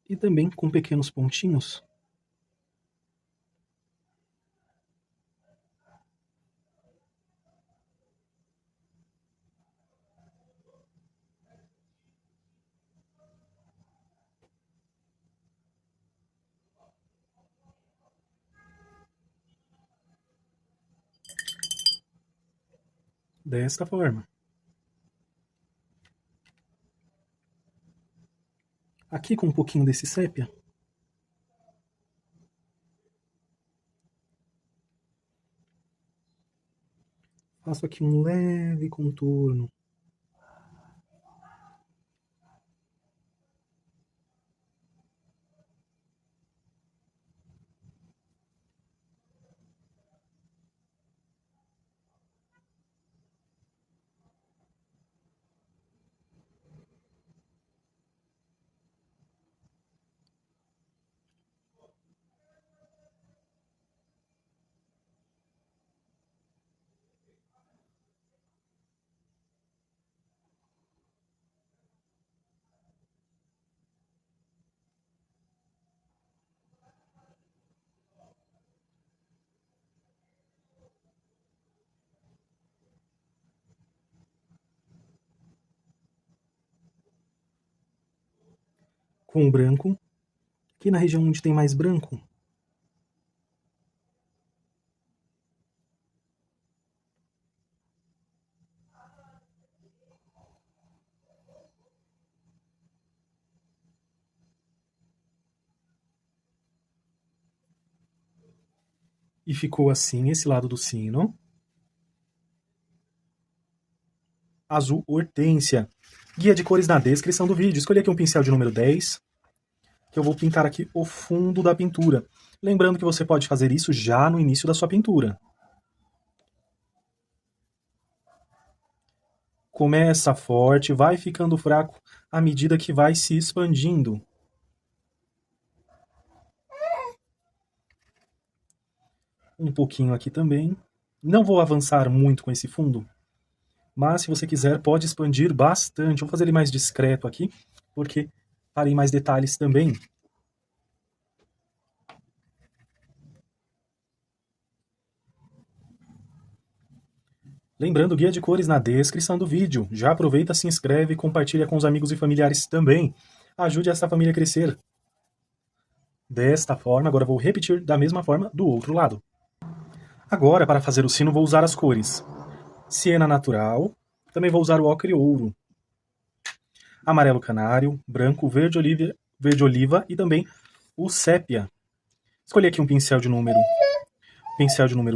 E também com pequenos pontinhos. Desta forma. Aqui com um pouquinho desse sépia. Faço aqui um leve contorno. Com o branco, aqui na região onde tem mais branco. E ficou assim esse lado do sino. Azul hortênsia. Guia de cores na descrição do vídeo. Escolhi aqui um pincel de número 10, que eu vou pintar aqui o fundo da pintura. Lembrando que você pode fazer isso já no início da sua pintura. Começa forte, vai ficando fraco à medida que vai se expandindo. Um pouquinho aqui também. Não vou avançar muito com esse fundo, mas se você quiser pode expandir bastante. Vou fazer ele mais discreto aqui, porque farei mais detalhes também. Lembrando, guia de cores na descrição do vídeo. Já aproveita, se inscreve e compartilha com os amigos e familiares também. Ajude essa família a crescer. Desta forma, agora vou repetir da mesma forma do outro lado. Agora, para fazer o sino, vou usar as cores siena natural, também vou usar o ocre ouro, amarelo canário, branco, verde oliva e também o sépia. Escolhi aqui um pincel de número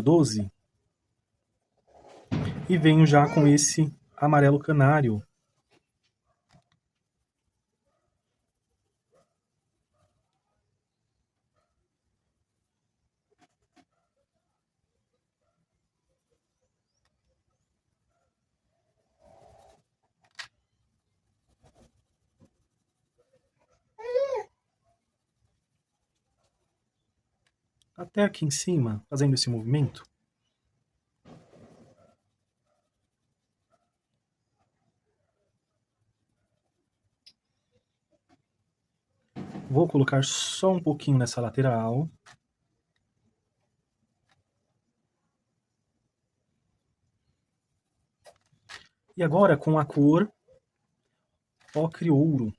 12 e venho já com esse amarelo canário. Até aqui em cima, fazendo esse movimento. Vou colocar só um pouquinho nessa lateral. E agora com a cor ocre ouro.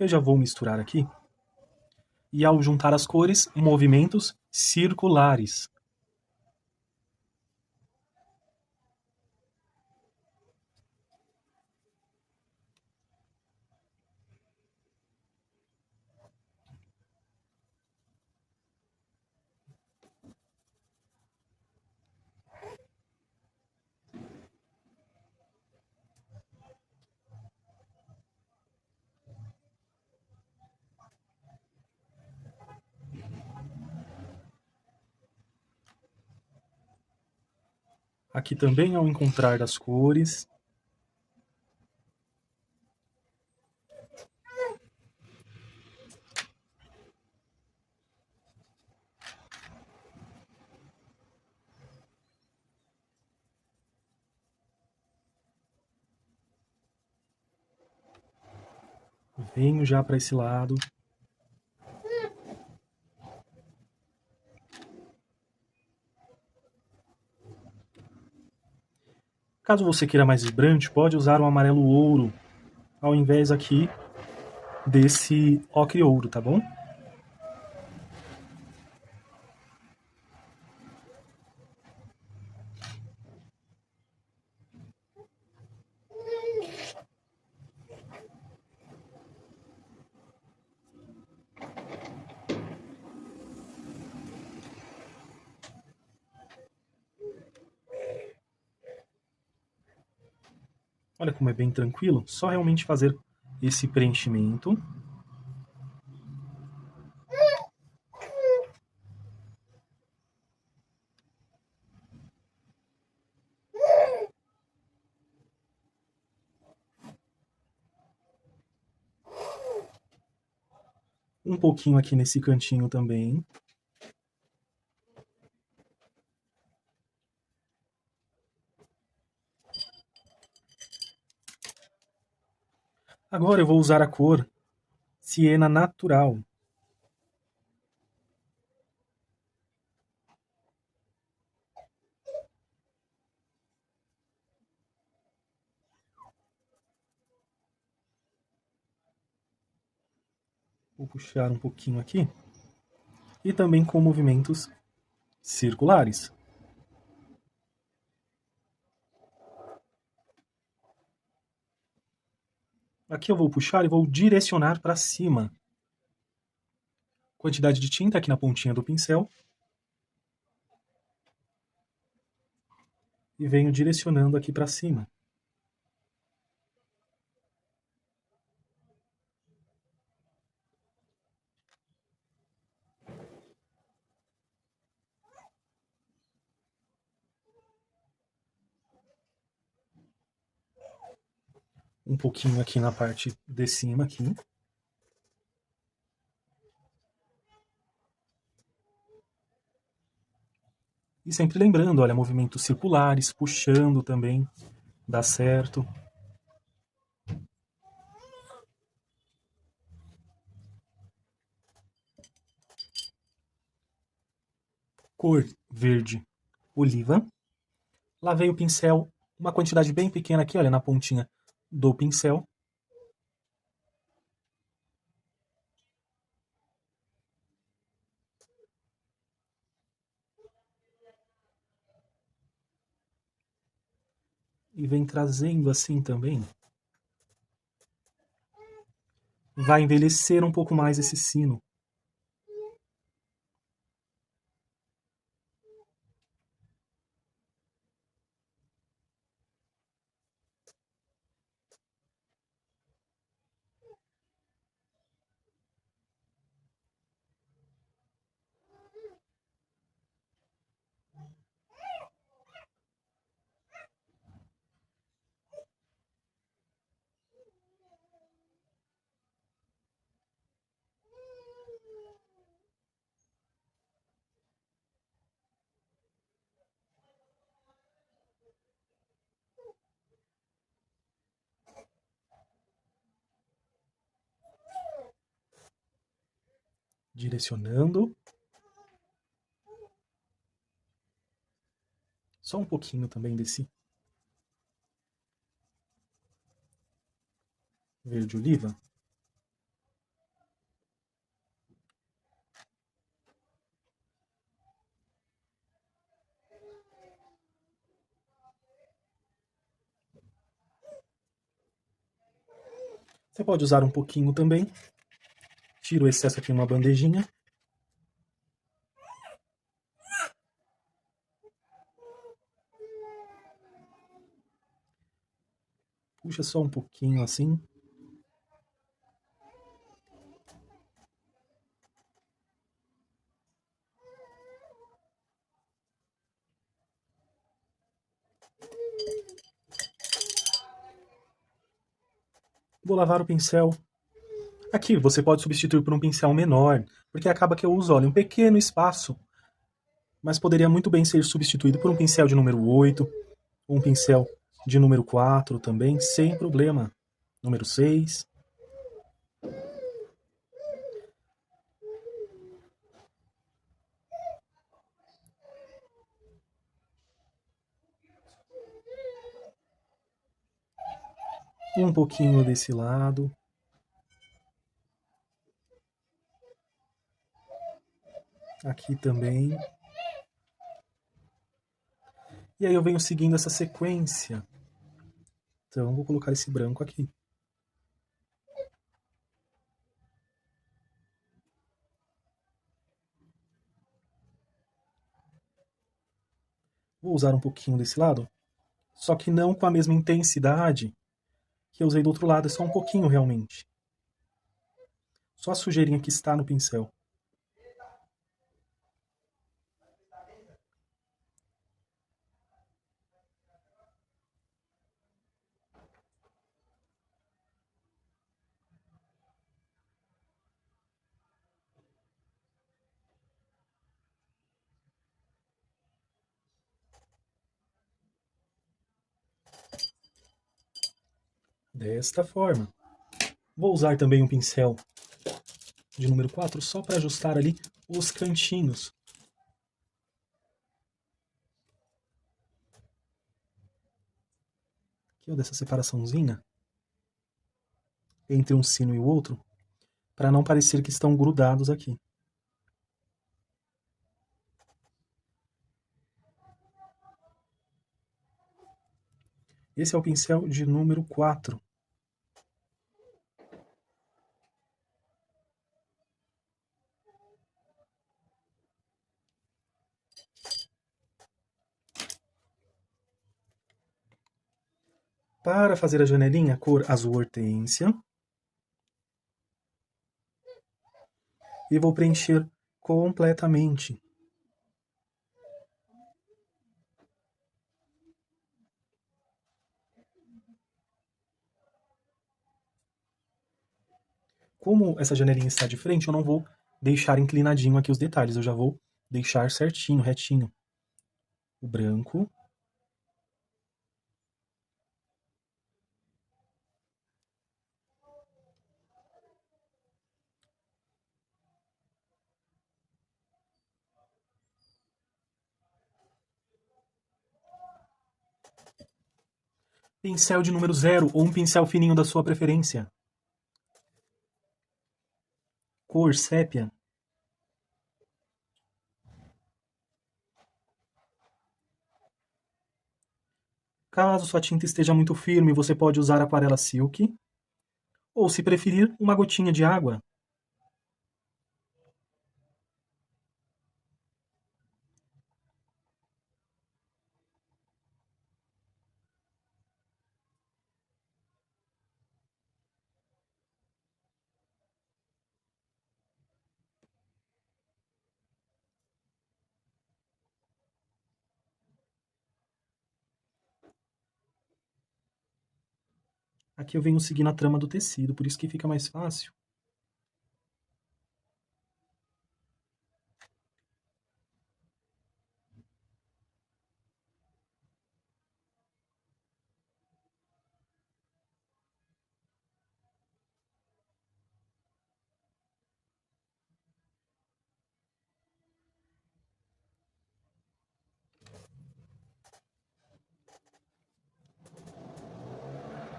Eu já vou misturar aqui. E ao juntar as cores, movimentos circulares. Aqui também ao encontrar das cores. Venho já para esse lado. Caso você queira mais vibrante, pode usar o amarelo ouro, ao invés aqui desse ocre ouro, tá bom? Olha como é bem tranquilo, só realmente fazer esse preenchimento. Um pouquinho aqui nesse cantinho também. Agora eu vou usar a cor Siena Natural. Vou puxar um pouquinho aqui. E também com movimentos circulares. Aqui eu vou puxar e vou direcionar para cima. Quantidade de tinta aqui na pontinha do pincel. E venho direcionando aqui para cima. Um pouquinho aqui na parte de cima aqui. E sempre lembrando, olha, movimentos circulares, puxando também, dá certo. Cor verde oliva. Lavei o pincel, uma quantidade bem pequena aqui, olha, na pontinha do pincel. E vem trazendo assim também. Vai envelhecer um pouco mais esse sino. Direcionando. Só um pouquinho também desse verde oliva. Você pode usar um pouquinho também. Tiro o excesso aqui numa bandejinha. Puxa só um pouquinho assim. Vou lavar o pincel. Aqui você pode substituir por um pincel menor, porque acaba que eu uso, olha, um pequeno espaço, mas poderia muito bem ser substituído por um pincel de número 8, ou um pincel de número 4 também, sem problema. Número 6. E um pouquinho desse lado. Aqui também. E aí eu venho seguindo essa sequência. Então vou colocar esse branco aqui. Vou usar um pouquinho desse lado, só que não com a mesma intensidade que eu usei do outro lado, é só um pouquinho realmente. Só a sujeirinha que está no pincel. Desta forma. Vou usar também um pincel de número 4 só para ajustar ali os cantinhos. Aqui, ó, dessa separaçãozinha entre um sino e o outro, para não parecer que estão grudados aqui. Esse é o pincel de número 4. Para fazer a janelinha, cor azul hortênsia. E vou preencher completamente. Como essa janelinha está de frente, eu não vou deixar inclinadinho aqui os detalhes, eu já vou deixar certinho, retinho. O branco. Pincel de número 0 ou um pincel fininho da sua preferência. Cor sépia. Caso sua tinta esteja muito firme, você pode usar aquarela silk. Ou, se preferir, uma gotinha de água. Aqui eu venho seguindo a trama do tecido, por isso que fica mais fácil.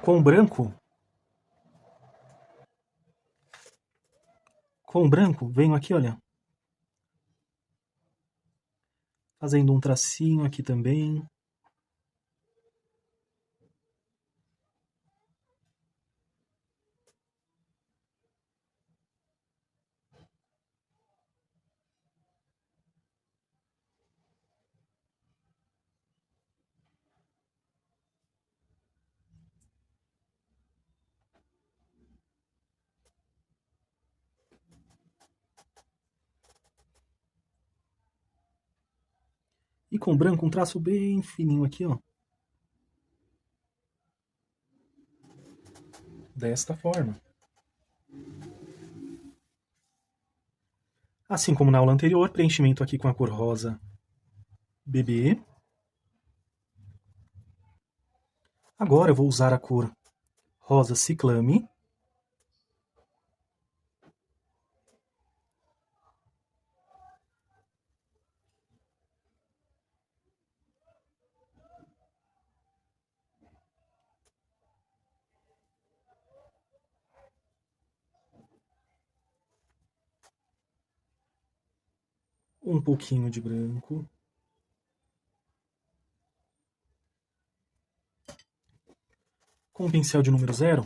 Com branco, venho aqui, olha, fazendo um tracinho aqui também. E com branco, um traço bem fininho aqui, ó. Desta forma. Assim como na aula anterior, preenchimento aqui com a cor rosa bebê. Agora eu vou usar a cor rosa ciclame. Um pouquinho de branco. Com o pincel de número 0,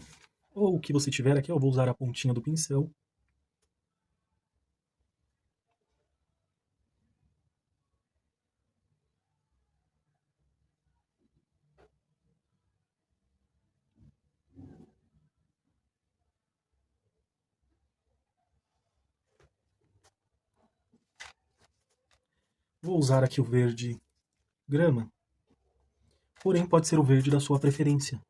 ou o que você tiver aqui, eu vou usar a pontinha do pincel. Vou usar aqui o verde grama, porém pode ser o verde da sua preferência.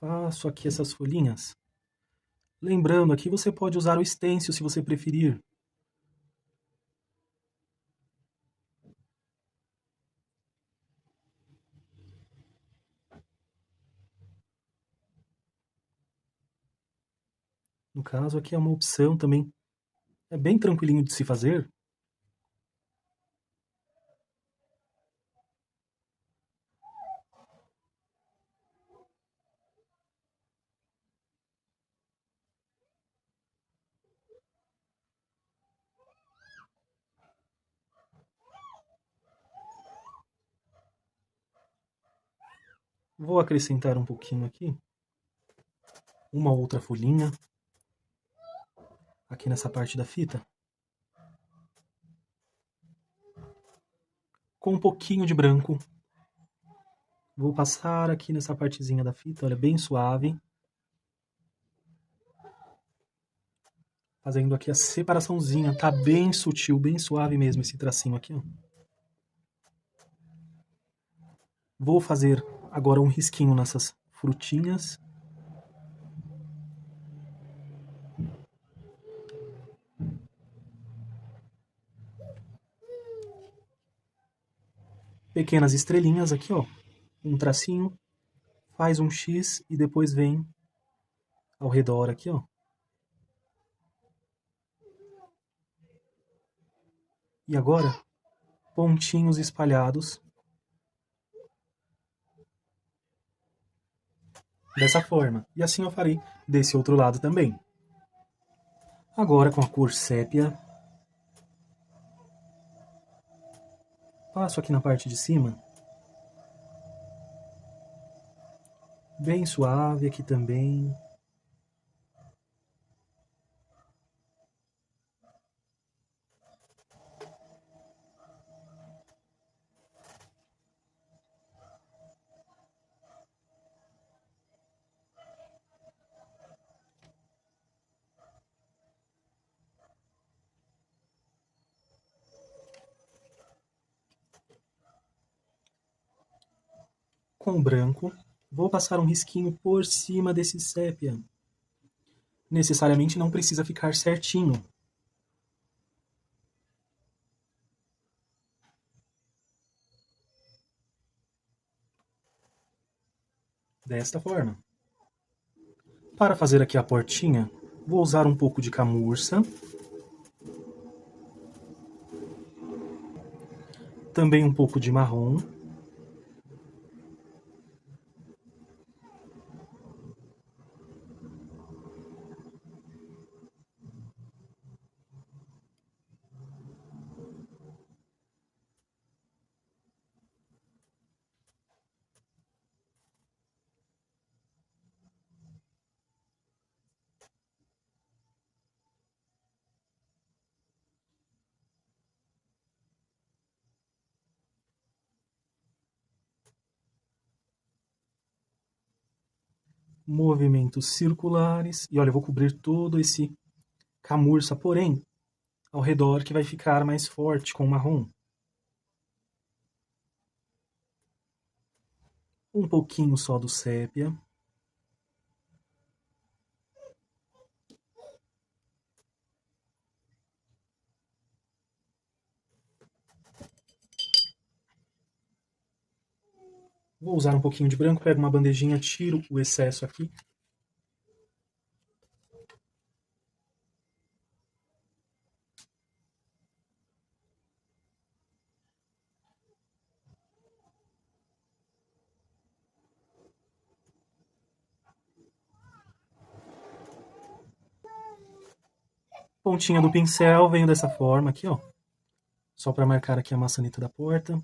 Faço aqui essas folhinhas. Lembrando, aqui você pode usar o stencil se você preferir. No caso, aqui é uma opção também. É bem tranquilinho de se fazer. Vou acrescentar um pouquinho aqui. Uma outra folhinha. Aqui nessa parte da fita. Com um pouquinho de branco. Vou passar aqui nessa partezinha da fita, olha, bem suave. Fazendo aqui a separaçãozinha, tá bem sutil, bem suave mesmo esse tracinho aqui, ó. Vou fazer agora um risquinho nessas frutinhas. Pequenas estrelinhas aqui, ó. Um tracinho, faz um X e depois vem ao redor aqui, ó. E agora, pontinhos espalhados. Dessa forma. E assim eu farei desse outro lado também. Agora com a cor sépia. Passo aqui na parte de cima. Bem suave aqui também. Com branco, vou passar um risquinho por cima desse sépia. Necessariamente não precisa ficar certinho. Desta forma. Para fazer aqui a portinha, vou usar um pouco de camurça. Também um pouco de marrom. Movimentos circulares. E olha, eu vou cobrir todo esse camurça, porém, ao redor que vai ficar mais forte com o marrom. Um pouquinho só do sépia. Vou usar um pouquinho de branco, pego uma bandejinha, tiro o excesso aqui. Pontinha do pincel, venho dessa forma aqui, ó. Só para marcar aqui a maçaneta da porta.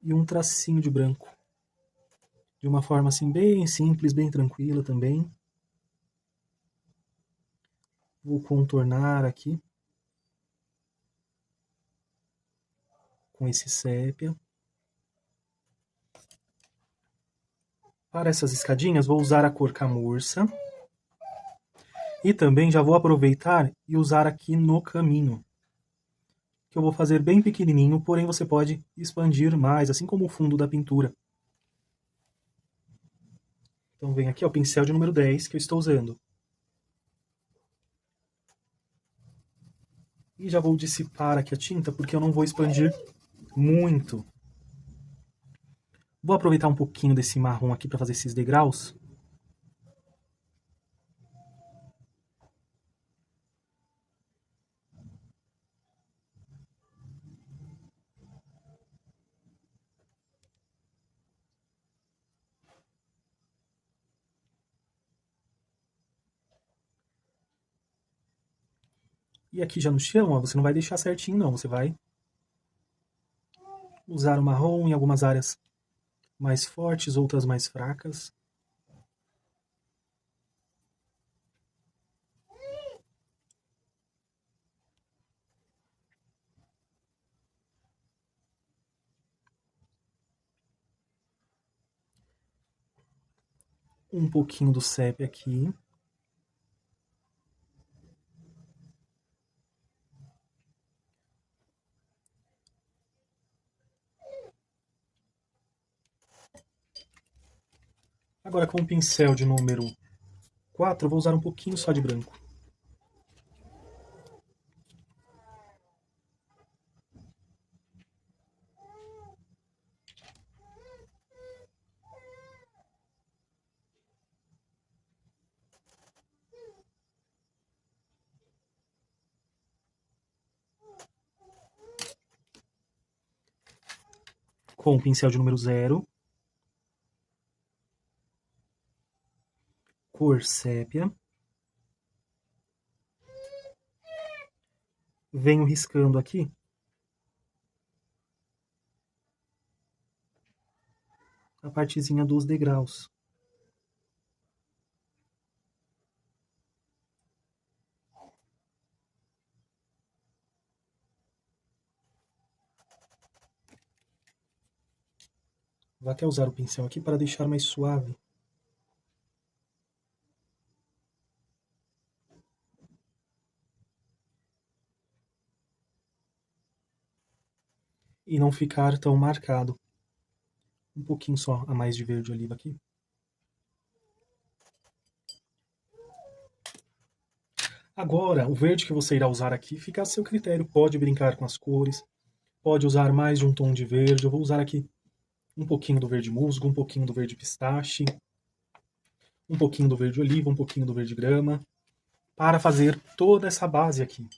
E um tracinho de branco. De uma forma assim bem simples, bem tranquila também. Vou contornar aqui. com esse sépia. Para essas escadinhas, vou usar a cor camurça. E também já vou aproveitar e usar aqui no caminho, que eu vou fazer bem pequenininho, porém você pode expandir mais, assim como o fundo da pintura. Então vem aqui ó, o pincel de número 10 que eu estou usando. E já vou dissipar aqui a tinta, porque eu não vou expandir muito. Vou aproveitar um pouquinho desse marrom aqui para fazer esses degraus. E aqui já no chão, ó, você não vai deixar certinho não, você vai usar o marrom em algumas áreas mais fortes, outras mais fracas. Um pouquinho do sépia aqui. Agora com o pincel de número 4, eu vou usar um pouquinho só de branco. Com o pincel de número 0, cor sépia, venho riscando aqui a partezinha dos degraus. Vou até usar o pincel aqui para deixar mais suave. E não ficar tão marcado. Um pouquinho só a mais de verde oliva aqui. Agora, o verde que você irá usar aqui fica a seu critério. Pode brincar com as cores, pode usar mais de um tom de verde. Eu vou usar aqui um pouquinho do verde musgo, um pouquinho do verde pistache, um pouquinho do verde oliva, um pouquinho do verde grama, para fazer toda essa base aqui.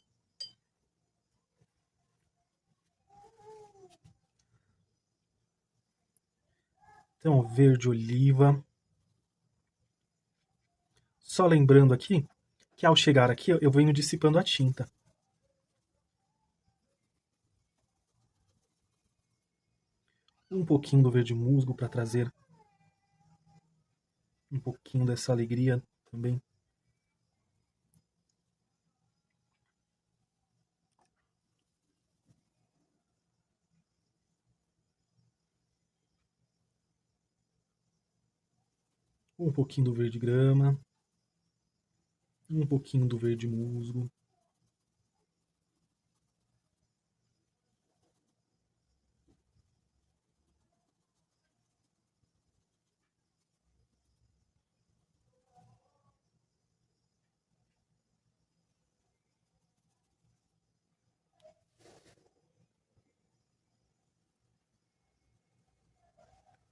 Então, verde oliva. Só lembrando aqui que ao chegar aqui eu venho dissipando a tinta. Um pouquinho do verde musgo para trazer um pouquinho dessa alegria também. Um pouquinho do verde grama. Um pouquinho do verde musgo.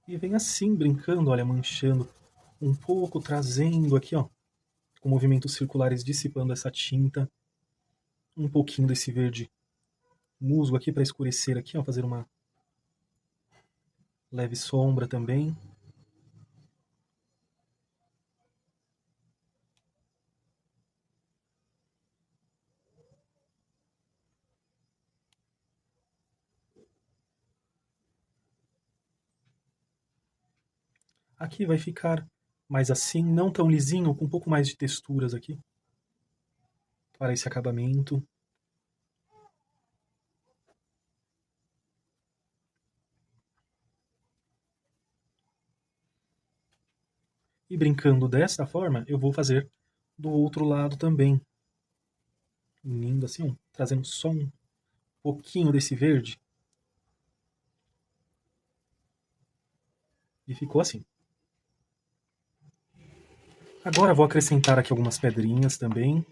E vem assim, brincando, olha, manchando um pouco, trazendo aqui, ó, com movimentos circulares, dissipando essa tinta. Um pouquinho desse verde musgo aqui para escurecer aqui, ó, fazer uma leve sombra também. Aqui vai ficar mais assim, não tão lisinho, com um pouco mais de texturas aqui, para esse acabamento. E brincando dessa forma, eu vou fazer do outro lado também. Unindo assim, ó, trazendo só um pouquinho desse verde. E ficou assim. Agora vou acrescentar aqui algumas pedrinhas também.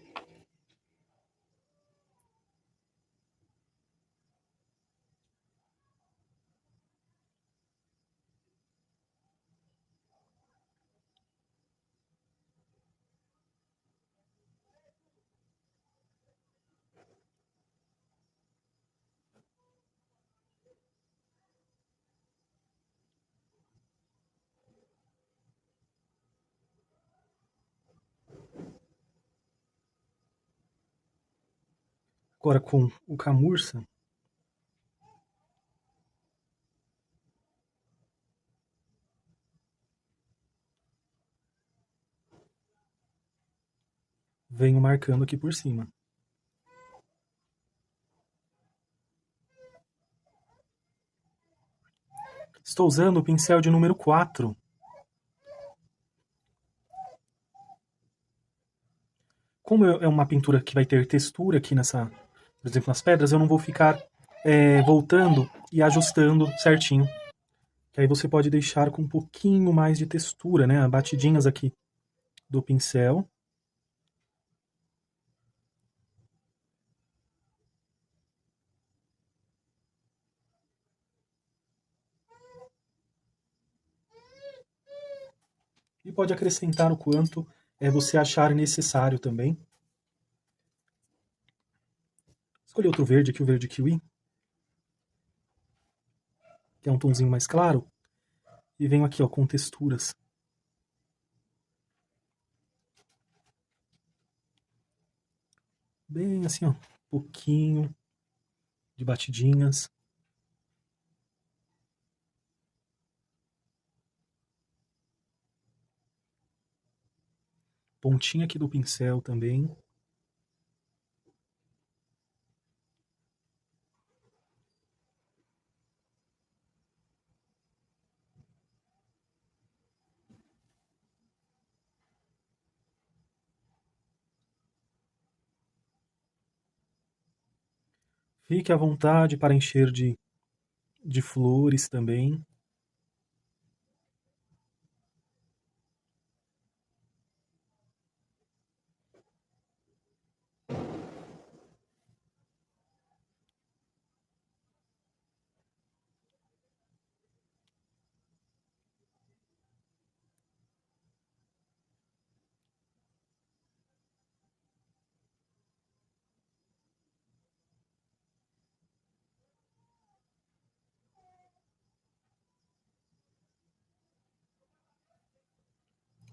Agora com o camurça, venho marcando aqui por cima. Estou usando o pincel de número 4. Como é uma pintura que vai ter textura aqui nessa, por exemplo, nas pedras, eu não vou ficar voltando e ajustando certinho. Que aí você pode deixar com um pouquinho mais de textura, né? Batidinhas aqui do pincel. E pode acrescentar o quanto você achar necessário também. Escolhi outro verde aqui, o verde kiwi, que é um tonzinho mais claro. E venho aqui, ó, com texturas. Bem assim, ó, um pouquinho de batidinhas. Pontinha aqui do pincel também. Fique à vontade para encher de flores também.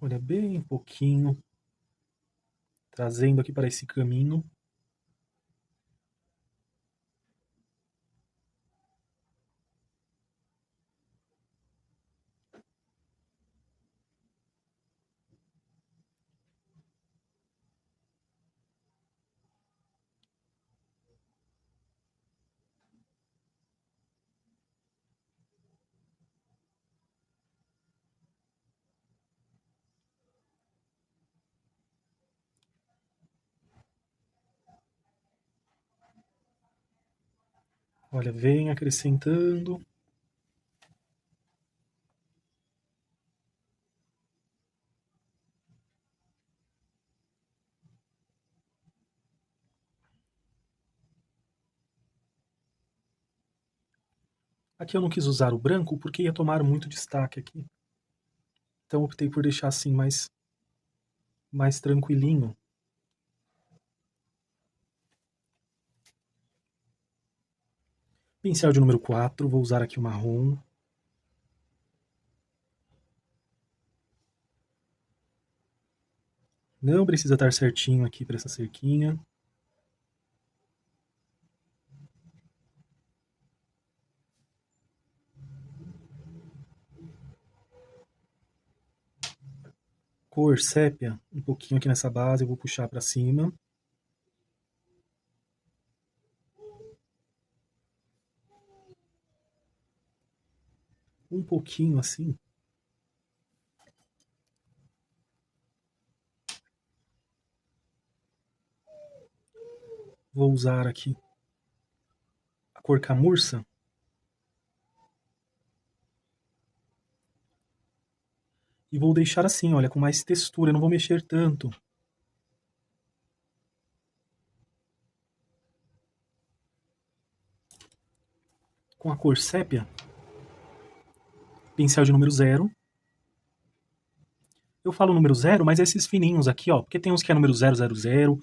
Olha, bem pouquinho. Trazendo aqui para esse caminho. Olha, vem acrescentando. Aqui eu não quis usar o branco porque ia tomar muito destaque aqui. Então optei por deixar assim mais tranquilinho. Pincel de número 4, vou usar aqui o marrom. Não precisa estar certinho aqui para essa cerquinha. Cor sépia, um pouquinho aqui nessa base, eu vou puxar para cima. Um pouquinho assim. Vou usar aqui a cor camurça. E vou deixar assim, olha, com mais textura, eu não vou mexer tanto. Com a cor sépia, pincel de número 0. Eu falo número 0, mas esses fininhos aqui, ó, porque tem uns que é número 000,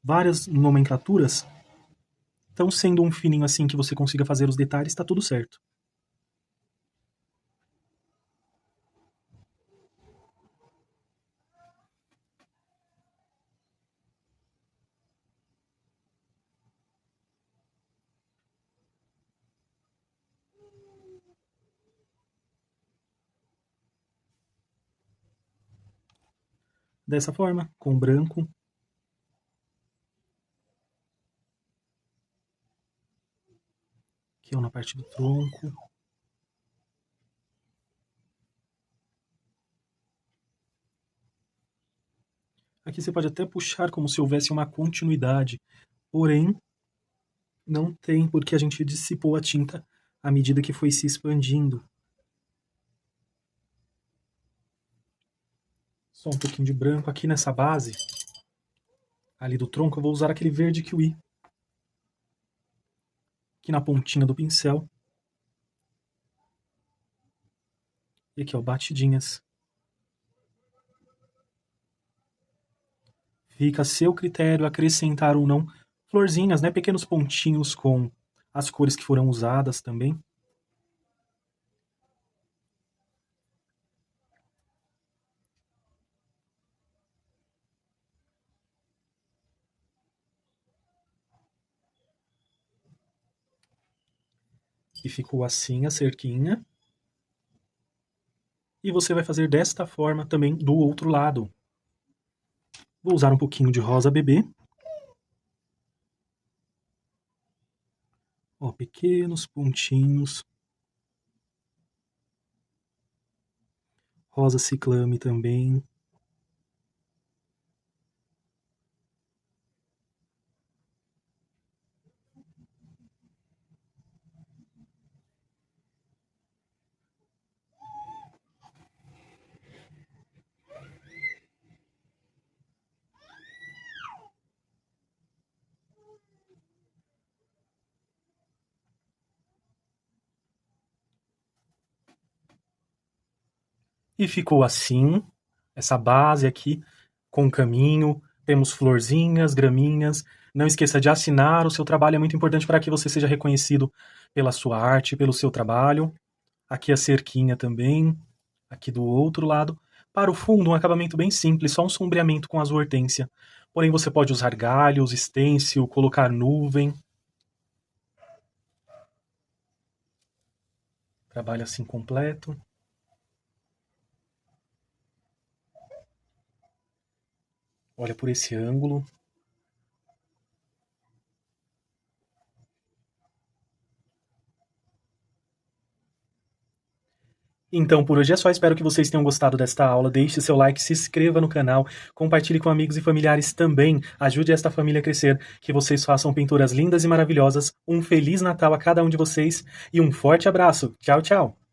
várias nomenclaturas. Então, sendo um fininho assim que você consiga fazer os detalhes, tá tudo certo. Dessa forma, com branco. Aqui, ó, na parte do tronco. Aqui você pode até puxar como se houvesse uma continuidade, porém, não tem, porque a gente dissipou a tinta à medida que foi se expandindo. Só um pouquinho de branco aqui nessa base, ali do tronco, eu vou usar aquele verde kiwi. Aqui na pontinha do pincel. E aqui, ó, batidinhas. Fica a seu critério acrescentar ou não florzinhas, né? Pequenos pontinhos com as cores que foram usadas também. E ficou assim a cerquinha. E você vai fazer desta forma também do outro lado. Vou usar um pouquinho de rosa bebê. Ó, pequenos pontinhos. Rosa ciclame também. E ficou assim, essa base aqui, com o caminho. Temos florzinhas, graminhas. Não esqueça de assinar, o seu trabalho é muito importante para que você seja reconhecido pela sua arte, pelo seu trabalho. Aqui a cerquinha também, aqui do outro lado. Para o fundo, um acabamento bem simples, só um sombreamento com azul hortênsia. Porém, você pode usar galhos, stencil, colocar nuvem. Trabalho assim completo. Olha por esse ângulo. Então, por hoje é só. Espero que vocês tenham gostado desta aula. Deixe seu like, se inscreva no canal, compartilhe com amigos e familiares também. Ajude esta família a crescer. Que vocês façam pinturas lindas e maravilhosas. Um Feliz Natal a cada um de vocês e um forte abraço. Tchau, tchau!